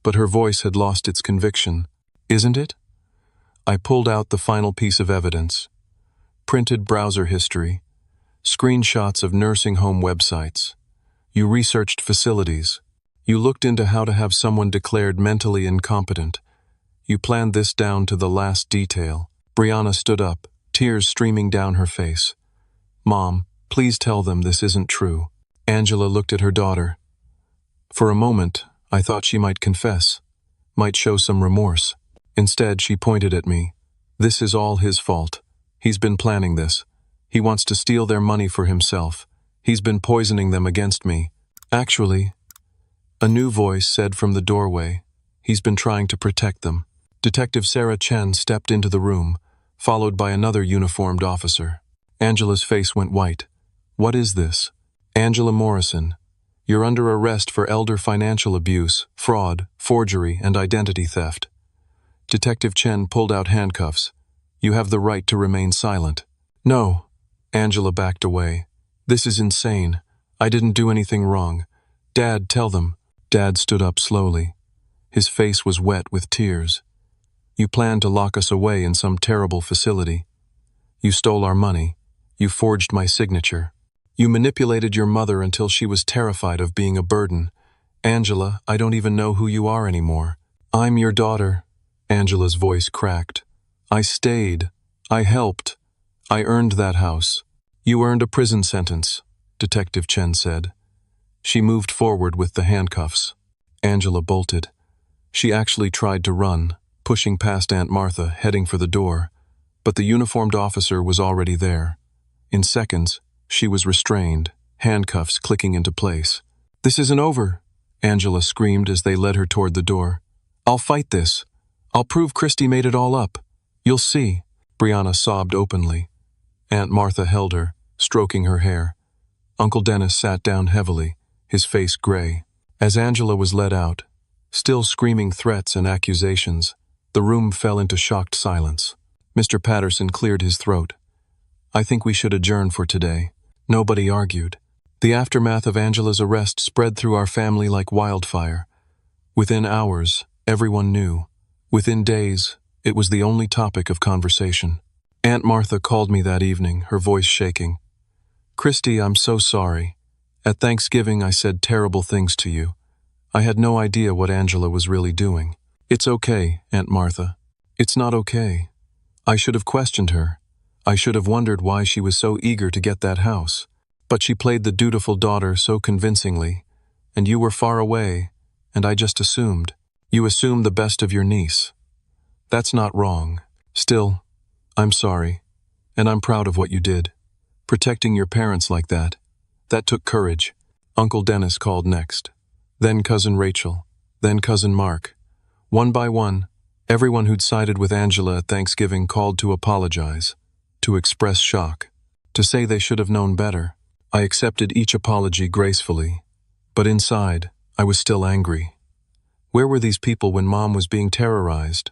but her voice had lost its conviction. Isn't it? I pulled out the final piece of evidence. Printed browser history, screenshots of nursing home websites. You researched facilities. You looked into how to have someone declared mentally incompetent. You planned this down to the last detail. Brianna stood up, tears streaming down her face. Mom, please tell them this isn't true. Angela looked at her daughter. For a moment, I thought she might confess, might show some remorse. Instead, she pointed at me. This is all his fault. He's been planning this. He wants to steal their money for himself. He's been poisoning them against me. Actually, a new voice said from the doorway, he's been trying to protect them. Detective Sarah Chen stepped into the room, followed by another uniformed officer. Angela's face went white. What is this? Angela Morrison, you're under arrest for elder financial abuse, fraud, forgery, and identity theft. Detective Chen pulled out handcuffs. You have the right to remain silent. No. Angela backed away. This is insane. I didn't do anything wrong. Dad, tell them. Dad stood up slowly. His face was wet with tears. You planned to lock us away in some terrible facility. You stole our money. You forged my signature. You manipulated your mother until she was terrified of being a burden. Angela, I don't even know who you are anymore. I'm your daughter. Angela's voice cracked. I stayed. I helped. I earned that house. You earned a prison sentence, Detective Chen said. She moved forward with the handcuffs. Angela bolted. She actually tried to run, pushing past Aunt Martha, heading for the door. But the uniformed officer was already there. In seconds, she was restrained, handcuffs clicking into place. This isn't over, Angela screamed as they led her toward the door. I'll fight this. I'll prove Christy made it all up. You'll see. Brianna sobbed openly. Aunt Martha held her, stroking her hair. Uncle Dennis sat down heavily, his face gray. As Angela was led out, still screaming threats and accusations, the room fell into shocked silence. Mr. Patterson cleared his throat. I think we should adjourn for today. Nobody argued. The aftermath of Angela's arrest spread through our family like wildfire. Within hours, everyone knew. Within days, it was the only topic of conversation. Aunt Martha called me that evening, her voice shaking. Christy, I'm so sorry. At Thanksgiving, I said terrible things to you. I had no idea what Angela was really doing. It's okay, Aunt Martha. It's not okay. I should have questioned her. I should have wondered why she was so eager to get that house. But she played the dutiful daughter so convincingly, and you were far away, and I just assumed. You assumed the best of your niece. That's not wrong. Still, I'm sorry, and I'm proud of what you did. Protecting your parents like that took courage. Uncle Dennis called next. Then Cousin Rachel. Then Cousin Mark. One by one, everyone who'd sided with Angela at Thanksgiving called to apologize, to express shock, to say they should have known better. I accepted each apology gracefully, but inside, I was still angry. Where were these people when Mom was being terrorized?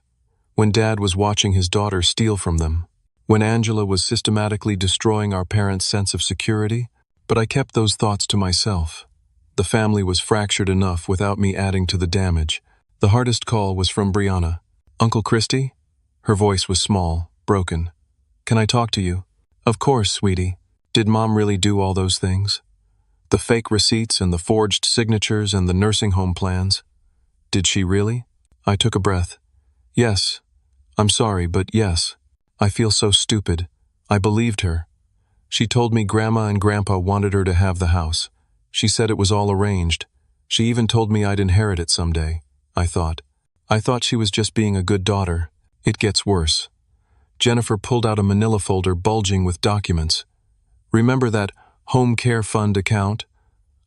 When Dad was watching his daughter steal from them? When Angela was systematically destroying our parents' sense of security? But I kept those thoughts to myself. The family was fractured enough without me adding to the damage. The hardest call was from Brianna. Uncle Christy? Her voice was small, broken. Can I talk to you? Of course, sweetie. Did Mom really do all those things? The fake receipts and the forged signatures and the nursing home plans? Did she really? I took a breath. Yes. I'm sorry, but yes. I feel so stupid. I believed her. She told me Grandma and Grandpa wanted her to have the house. She said it was all arranged. She even told me I'd inherit it someday, I thought. I thought she was just being a good daughter. It gets worse. Jennifer pulled out a manila folder bulging with documents. Remember that home care fund account?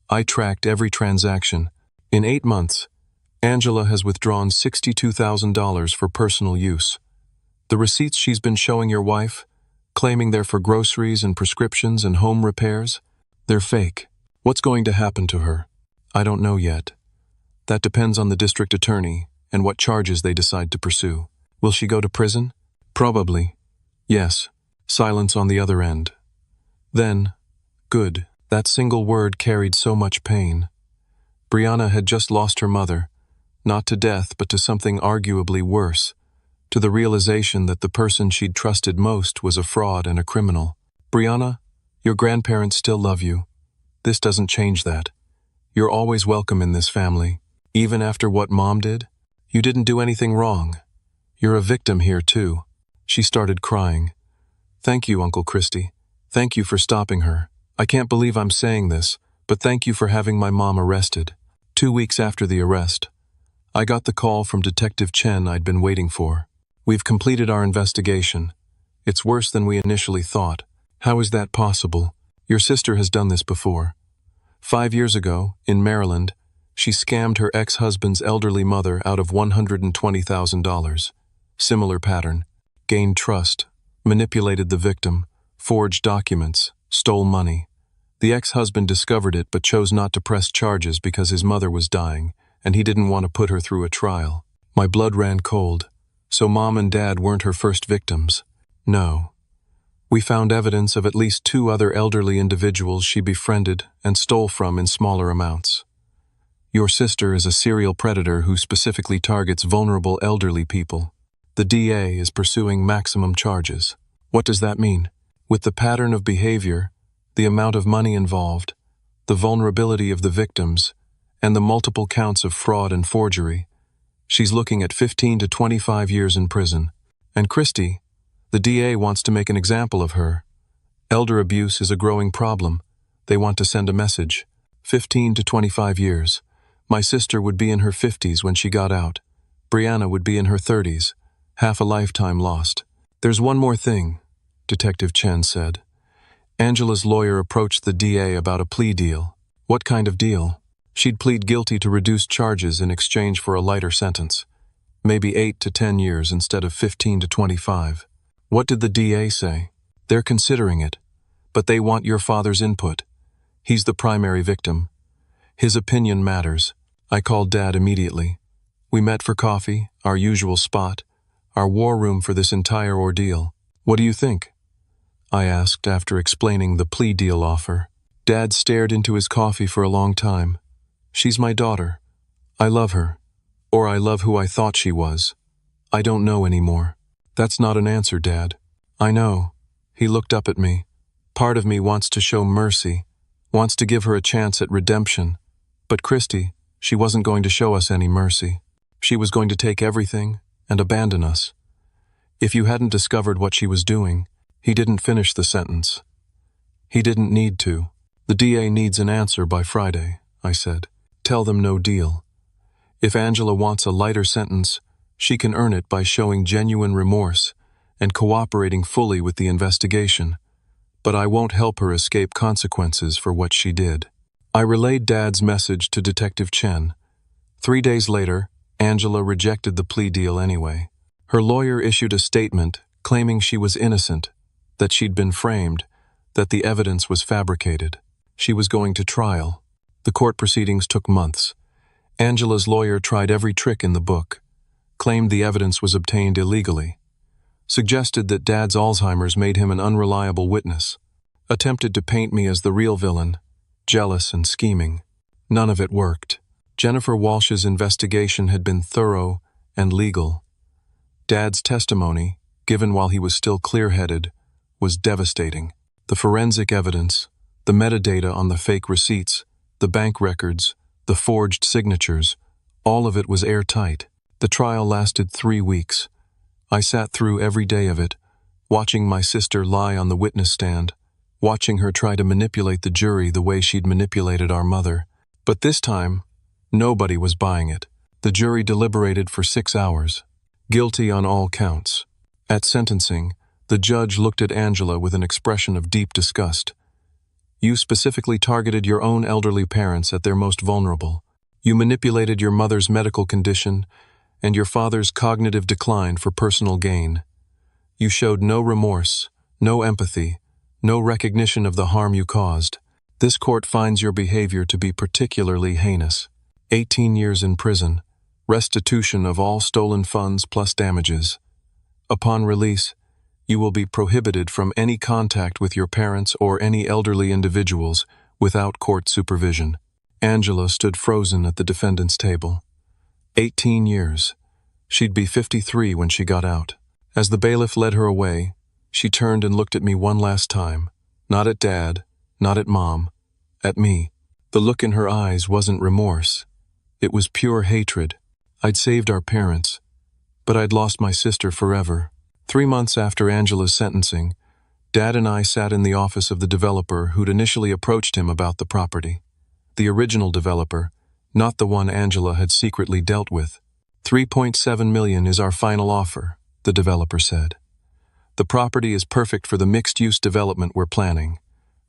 I tracked every transaction. In 8 months, Angela has withdrawn $62,000 for personal use. The receipts she's been showing your wife, claiming they're for groceries and prescriptions and home repairs, they're fake. What's going to happen to her? I don't know yet. That depends on the district attorney and what charges they decide to pursue. Will she go to prison? Probably. Yes. Silence on the other end. Then, good. That single word carried so much pain. Brianna had just lost her mother, not to death but to something arguably worse, to the realization that the person she'd trusted most was a fraud and a criminal. Brianna, your grandparents still love you. This doesn't change that. You're always welcome in this family, even after what Mom did. You didn't do anything wrong. You're a victim here too. She started crying. Thank you, Uncle Christy. Thank you for stopping her. I can't believe I'm saying this, but thank you for having my mom arrested. 2 weeks after the arrest, I got the call from Detective Chen I'd been waiting for. "We've completed our investigation. It's worse than we initially thought." "How is that possible?" "Your sister has done this before. 5 years ago, in Maryland, she scammed her ex-husband's elderly mother out of $120,000. Similar pattern. Gained trust, manipulated the victim, forged documents, stole money. The ex-husband discovered it but chose not to press charges because his mother was dying, and he didn't want to put her through a trial. My blood ran cold. So Mom and Dad weren't her first victims. No. We found evidence of at least 2 other elderly individuals she befriended and stole from in smaller amounts. Your sister is a serial predator who specifically targets vulnerable elderly people. The DA is pursuing maximum charges." "What does that mean?" "With the pattern of behavior, the amount of money involved, the vulnerability of the victims, and the multiple counts of fraud and forgery, she's looking at 15 to 25 years in prison. And Christy, the DA wants to make an example of her. Elder abuse is a growing problem. They want to send a message. 15 to 25 years. My sister would be in her 50s when she got out. Brianna would be in her 30s. Half a lifetime lost." "There's one more thing," Detective Chen said. "Angela's lawyer approached the DA about a plea deal." "What kind of deal?" "She'd plead guilty to reduced charges in exchange for a lighter sentence. Maybe 8 to 10 years instead of 15 to 25. "What did the DA say?" "They're considering it, but they want your father's input. He's the primary victim. His opinion matters." I called Dad immediately. We met for coffee, our usual spot, our war room for this entire ordeal. "What do you think?" I asked after explaining the plea deal offer. Dad stared into his coffee for a long time. "She's my daughter. I love her. Or I love who I thought she was. I don't know anymore." "That's not an answer, Dad." "I know." He looked up at me. "Part of me wants to show mercy, wants to give her a chance at redemption. But Christy, she wasn't going to show us any mercy. She was going to take everything and abandon us. If you hadn't discovered what she was doing," he didn't finish the sentence. "He didn't need to. The DA needs an answer by Friday," I said. "Tell them no deal. If Angela wants a lighter sentence, she can earn it by showing genuine remorse and cooperating fully with the investigation. But I won't help her escape consequences for what she did." I relayed Dad's message to Detective Chen. 3 days later, Angela rejected the plea deal anyway. Her lawyer issued a statement claiming she was innocent, that she'd been framed, that the evidence was fabricated. She was going to trial. The court proceedings took months. Angela's lawyer tried every trick in the book, claimed the evidence was obtained illegally, suggested that Dad's Alzheimer's made him an unreliable witness, attempted to paint me as the real villain, jealous and scheming. None of it worked. Jennifer Walsh's investigation had been thorough and legal. Dad's testimony, given while he was still clear-headed, was devastating. The forensic evidence, the metadata on the fake receipts, the bank records, the forged signatures, all of it was airtight. The trial lasted 3 weeks. I sat through every day of it, watching my sister lie on the witness stand, watching her try to manipulate the jury the way she'd manipulated our mother. But this time, nobody was buying it. The jury deliberated for 6 hours. Guilty on all counts. At sentencing, the judge looked at Angela with an expression of deep disgust. "You specifically targeted your own elderly parents at their most vulnerable. You manipulated your mother's medical condition and your father's cognitive decline for personal gain. You showed no remorse, no empathy, no recognition of the harm you caused. This court finds your behavior to be particularly heinous. 18 years in prison, restitution of all stolen funds plus damages. Upon release, you will be prohibited from any contact with your parents or any elderly individuals without court supervision." Angela stood frozen at the defendant's table. 18 years. She'd be 53 when she got out. As the bailiff led her away, she turned and looked at me one last time. Not at Dad, not at Mom, at me. The look in her eyes wasn't remorse. It was pure hatred. I'd saved our parents, but I'd lost my sister forever. 3 months after Angela's sentencing, Dad and I sat in the office of the developer who'd initially approached him about the property. The original developer, not the one Angela had secretly dealt with. $3.7 million is our final offer, the developer said. The property is perfect for the mixed-use development we're planning.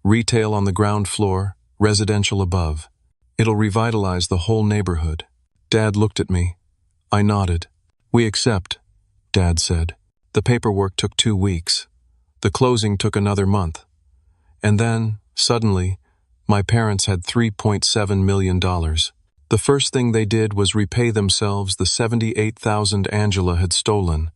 Retail on the ground floor, residential above. It'll revitalize the whole neighborhood. Dad looked at me. I nodded. We accept, Dad said. The paperwork took 2 weeks. The closing took another month. And then, suddenly, my parents had $3.7 million. The first thing they did was repay themselves the $78,000 Angela had stolen.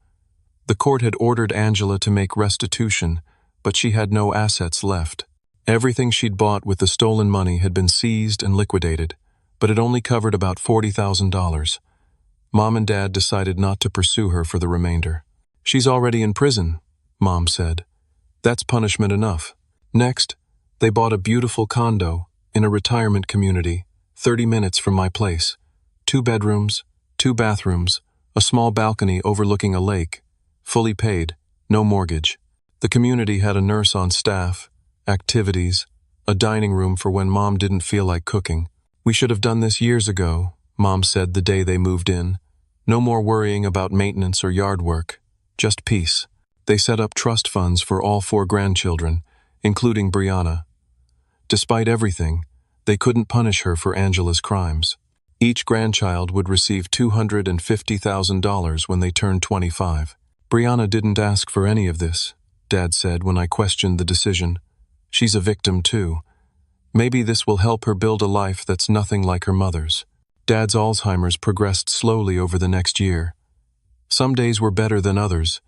The court had ordered Angela to make restitution, but she had no assets left. Everything she'd bought with the stolen money had been seized and liquidated, but it only covered about $40,000. Mom and Dad decided not to pursue her for the remainder. She's already in prison, Mom said. That's punishment enough. Next, they bought a beautiful condo in a retirement community, 30 minutes from my place. 2 bedrooms, 2 bathrooms, a small balcony overlooking a lake. Fully paid, no mortgage. The community had a nurse on staff, activities, a dining room for when Mom didn't feel like cooking. We should have done this years ago, Mom said the day they moved in. No more worrying about maintenance or yard work. Just peace. They set up trust funds for all 4 grandchildren, including Brianna. Despite everything, they couldn't punish her for Angela's crimes. Each grandchild would receive $250,000 when they turned 25. Brianna didn't ask for any of this, Dad said when I questioned the decision. She's a victim too. Maybe this will help her build a life that's nothing like her mother's. Dad's Alzheimer's progressed slowly over the next year. Some days were better than others,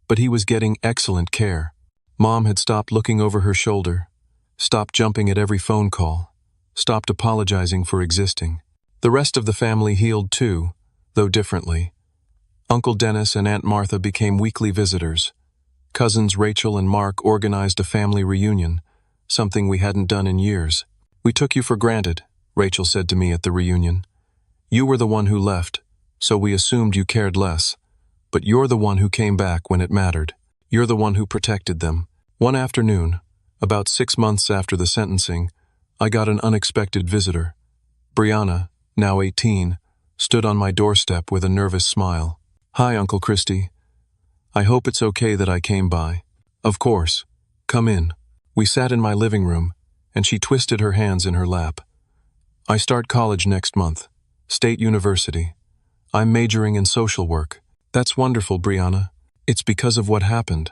but he was getting excellent care. Mom had stopped looking over her shoulder, stopped jumping at every phone call, stopped apologizing for existing. The rest of the family healed too, though differently. Uncle Dennis and Aunt Martha became weekly visitors. Cousins Rachel and Mark organized a family reunion, something we hadn't done in years. We took you for granted, Rachel said to me at the reunion. You were the one who left, so we assumed you cared less. But you're the one who came back when it mattered. You're the one who protected them. One afternoon, about 6 months after the sentencing, I got an unexpected visitor. Brianna, now 18, stood on my doorstep with a nervous smile. Hi, Uncle Christy. I hope it's okay that I came by. Of course. Come in. We sat in my living room, and she twisted her hands in her lap. I start college next month. State University. I'm majoring in social work. That's wonderful, Brianna. It's because of what happened,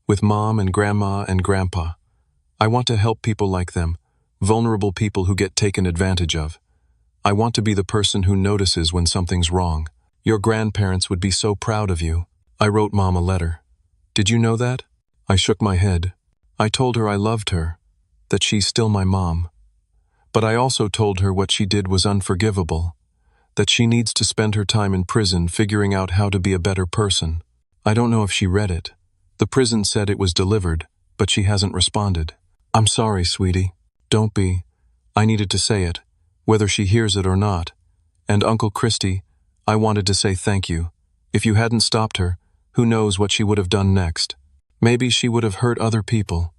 with Mom and Grandma and Grandpa. I want to help people like them, vulnerable people who get taken advantage of. I want to be the person who notices when something's wrong. Your grandparents would be so proud of you. I wrote Mom a letter. Did you know that? I shook my head. I told her I loved her, that she's still my mom. But I also told her what she did was unforgivable, that she needs to spend her time in prison figuring out how to be a better person. I don't know if she read it. The prison said it was delivered, but she hasn't responded. I'm sorry, sweetie. Don't be. I needed to say it, whether she hears it or not. And Uncle Christy, I wanted to say thank you. If you hadn't stopped her, who knows what she would have done next. Maybe she would have hurt other people.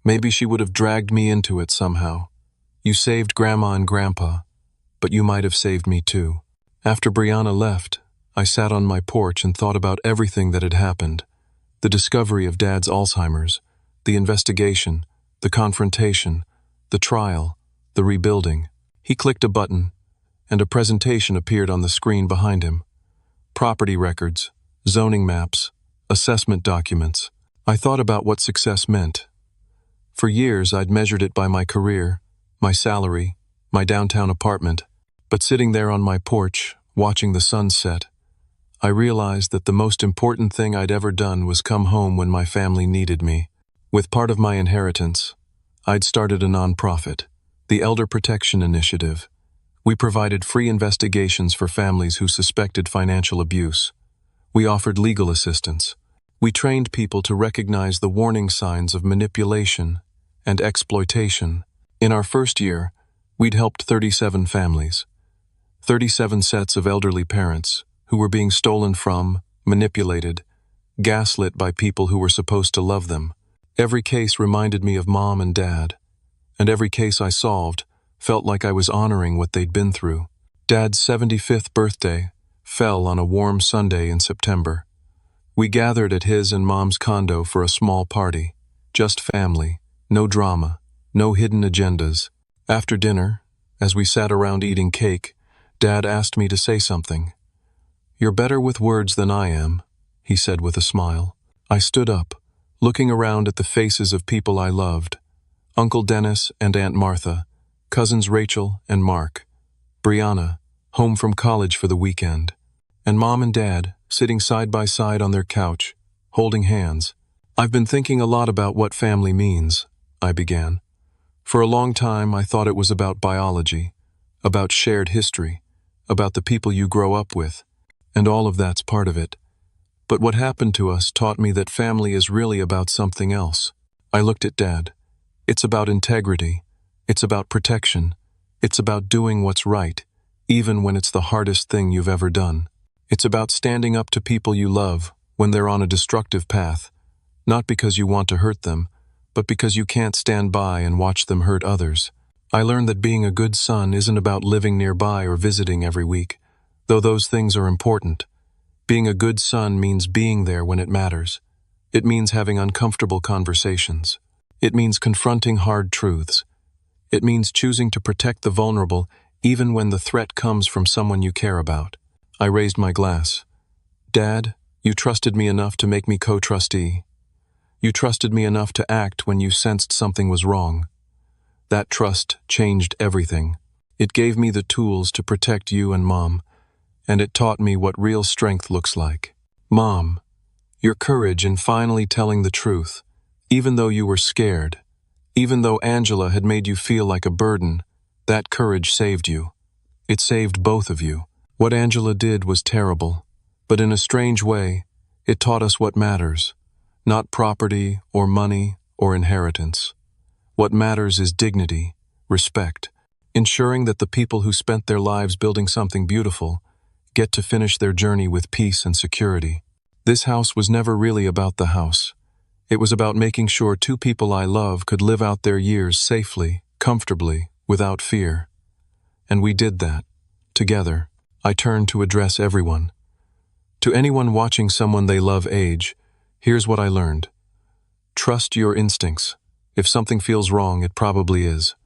Maybe she would have dragged me into it somehow. You saved Grandma and Grandpa, but you might have saved me too. After Brianna left, I sat on my porch and thought about everything that had happened. The discovery of Dad's Alzheimer's, the investigation, the confrontation, the trial, the rebuilding. He clicked a button, and a presentation appeared on the screen behind him. Property records, zoning maps, assessment documents. I thought about what success meant. For years, I'd measured it by my career, my salary, my downtown apartment. But sitting there on my porch, watching the sun set, I realized that the most important thing I'd ever done was come home when my family needed me. With part of my inheritance, I'd started a nonprofit, the Elder Protection Initiative. We provided free investigations for families who suspected financial abuse. We offered legal assistance. We trained people to recognize the warning signs of manipulation and exploitation. In our first year, we'd helped 37 families, 37 sets of elderly parents who were being stolen from, manipulated, gaslit by people who were supposed to love them. Every case reminded me of Mom and Dad, and every case I solved felt like I was honoring what they'd been through. Dad's 75th birthday fell on a warm Sunday in September. We gathered at his and Mom's condo for a small party. Just family, no drama, no hidden agendas. After dinner, as we sat around eating cake, Dad asked me to say something. "You're better with words than I am," he said with a smile. I stood up, looking around at the faces of people I loved. Uncle Dennis and Aunt Martha, cousins Rachel and Mark, Brianna, home from college for the weekend, and Mom and Dad, sitting side by side on their couch, holding hands. "I've been thinking a lot about what family means," I began. "For a long time, I thought it was about biology, about shared history, about the people you grow up with, and all of that's part of it. But what happened to us taught me that family is really about something else." I looked at Dad. "It's about integrity. It's about protection. It's about doing what's right, even when it's the hardest thing you've ever done. It's about standing up to people you love when they're on a destructive path, not because you want to hurt them, but because you can't stand by and watch them hurt others." I learned that being a good son isn't about living nearby or visiting every week, though those things are important. Being a good son means being there when it matters. It means having uncomfortable conversations. It means confronting hard truths. It means choosing to protect the vulnerable even when the threat comes from someone you care about. I raised my glass. "Dad, you trusted me enough to make me co-trustee. You trusted me enough to act when you sensed something was wrong. That trust changed everything. It gave me the tools to protect you and Mom, and it taught me what real strength looks like. Mom, your courage in finally telling the truth, even though you were scared, even though Angela had made you feel like a burden, that courage saved you. It saved both of you. What Angela did was terrible, but in a strange way, it taught us what matters, not property or money or inheritance. What matters is dignity, respect, ensuring that the people who spent their lives building something beautiful get to finish their journey with peace and security. This house was never really about the house. It was about making sure two people I love could live out their years safely, comfortably, without fear. And we did that, together. I turned to address everyone. To anyone watching someone they love age, here's what I learned. Trust your instincts. If something feels wrong, it probably is.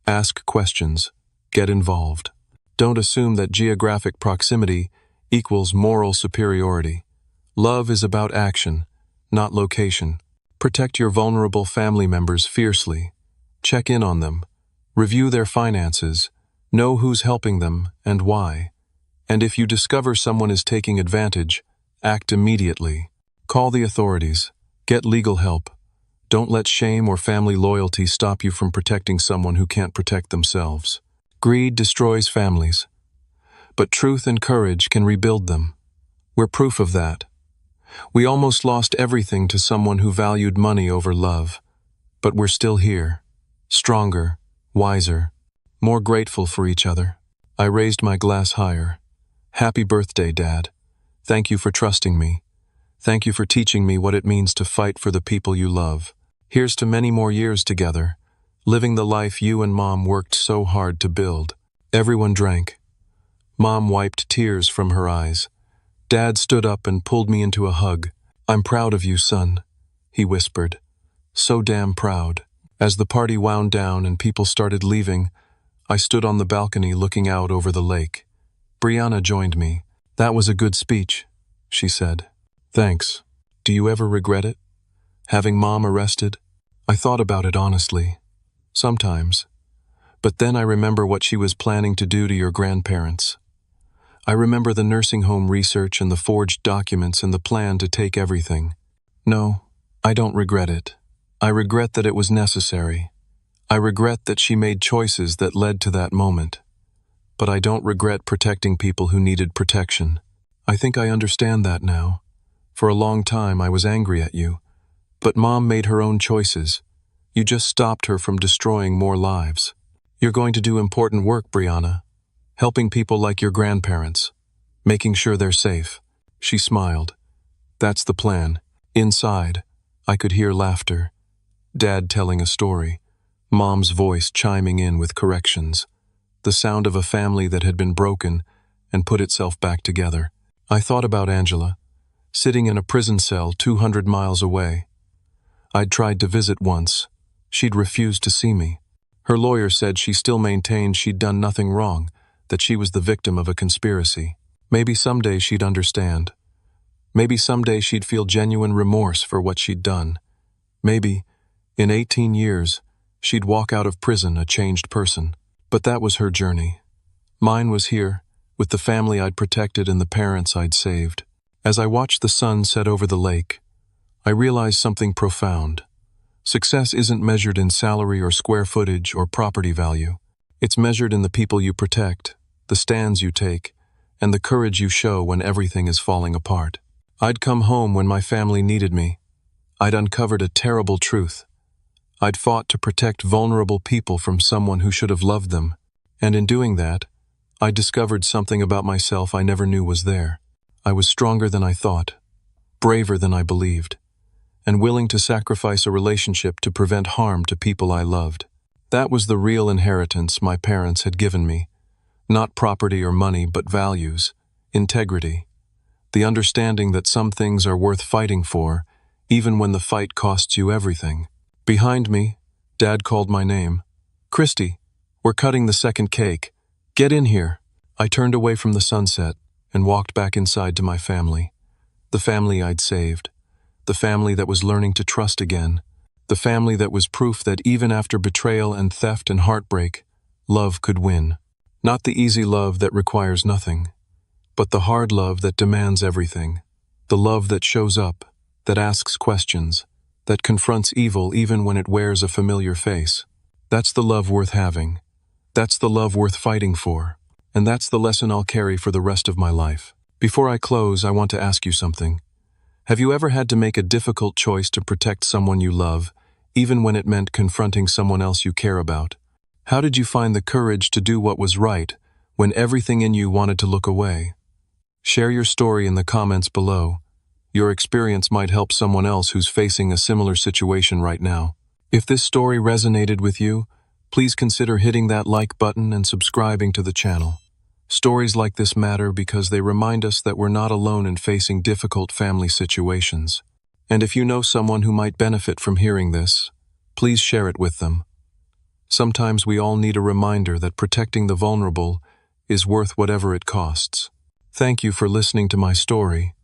Ask questions. Get involved. Don't assume that geographic proximity equals moral superiority. Love is about action, not location. Protect your vulnerable family members fiercely. Check in on them. Review their finances. Know who's helping them and why. And if you discover someone is taking advantage, act immediately. Call the authorities. Get legal help. Don't let shame or family loyalty stop you from protecting someone who can't protect themselves. Greed destroys families, but truth and courage can rebuild them. We're proof of that. We almost lost everything to someone who valued money over love, but we're still here, stronger, wiser, more grateful for each other. I raised my glass higher. Happy birthday, Dad. Thank you for trusting me. Thank you for teaching me what it means to fight for the people you love. Here's to many more years together, living the life you and Mom worked so hard to build. Everyone drank. Mom wiped tears from her eyes. Dad stood up and pulled me into a hug. "I'm proud of you, son," he whispered. "So damn proud." As the party wound down and people started leaving, I stood on the balcony looking out over the lake. Brianna joined me. "That was a good speech," she said. "Thanks. Do you ever regret it? Having Mom arrested?" I thought about it honestly. Sometimes. But then I remember what she was planning to do to your grandparents. I remember the nursing home research and the forged documents and the plan to take everything. No, I don't regret it. I regret that it was necessary. I regret that she made choices that led to that moment. But I don't regret protecting people who needed protection. I think I understand that now. For a long time I was angry at you. But Mom made her own choices. You just stopped her from destroying more lives. You're going to do important work, Brianna. Helping people like your grandparents. Making sure they're safe. She smiled. That's the plan. Inside, I could hear laughter. Dad telling a story. Mom's voice chiming in with corrections. the sound of a family that had been broken and put itself back together. I thought about Angela, sitting in a prison cell 200 miles away. I'd tried to visit once. She'd refused to see me. Her lawyer said she still maintained she'd done nothing wrong, that she was the victim of a conspiracy. Maybe someday she'd understand. Maybe someday she'd feel genuine remorse for what she'd done. Maybe, in 18 years, she'd walk out of prison a changed person. But that was her journey. Mine was here, with the family I'd protected and the parents I'd saved. As I watched the sun set over the lake, I realized something profound. Success isn't measured in salary or square footage or property value. It's measured in the people you protect, the stands you take, and the courage you show when everything is falling apart. I'd come home when my family needed me. I'd uncovered a terrible truth. I'd fought to protect vulnerable people from someone who should have loved them, and in doing that, I discovered something about myself I never knew was there. I was stronger than I thought, braver than I believed, and willing to sacrifice a relationship to prevent harm to people I loved. That was the real inheritance my parents had given me. Not property or money, but values, integrity, the understanding that some things are worth fighting for, even when the fight costs you everything. Behind me, Dad called my name. "Christy, we're cutting the second cake. Get in here." I turned away from the sunset and walked back inside to my family. The family I'd saved. The family that was learning to trust again. The family that was proof that even after betrayal and theft and heartbreak, love could win. Not the easy love that requires nothing, but the hard love that demands everything. The love that shows up, that asks questions, that confronts evil even when it wears a familiar face. That's the love worth having. That's the love worth fighting for. And that's the lesson I'll carry for the rest of my life. Before I close, I want to ask you something. Have you ever had to make a difficult choice to protect someone you love, even when it meant confronting someone else you care about? How did you find the courage to do what was right when everything in you wanted to look away? Share your story in the comments below. Your experience might help someone else who's facing a similar situation right now. If this story resonated with you, please consider hitting that like button and subscribing to the channel. Stories like this matter because they remind us that we're not alone in facing difficult family situations. And if you know someone who might benefit from hearing this, please share it with them. Sometimes we all need a reminder that protecting the vulnerable is worth whatever it costs. Thank you for listening to my story.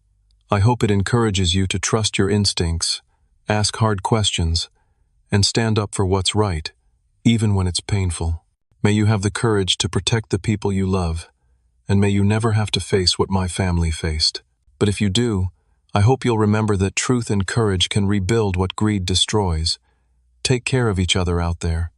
I hope it encourages you to trust your instincts, ask hard questions, and stand up for what's right, even when it's painful. May you have the courage to protect the people you love, and may you never have to face what my family faced. But if you do, I hope you'll remember that truth and courage can rebuild what greed destroys. Take care of each other out there.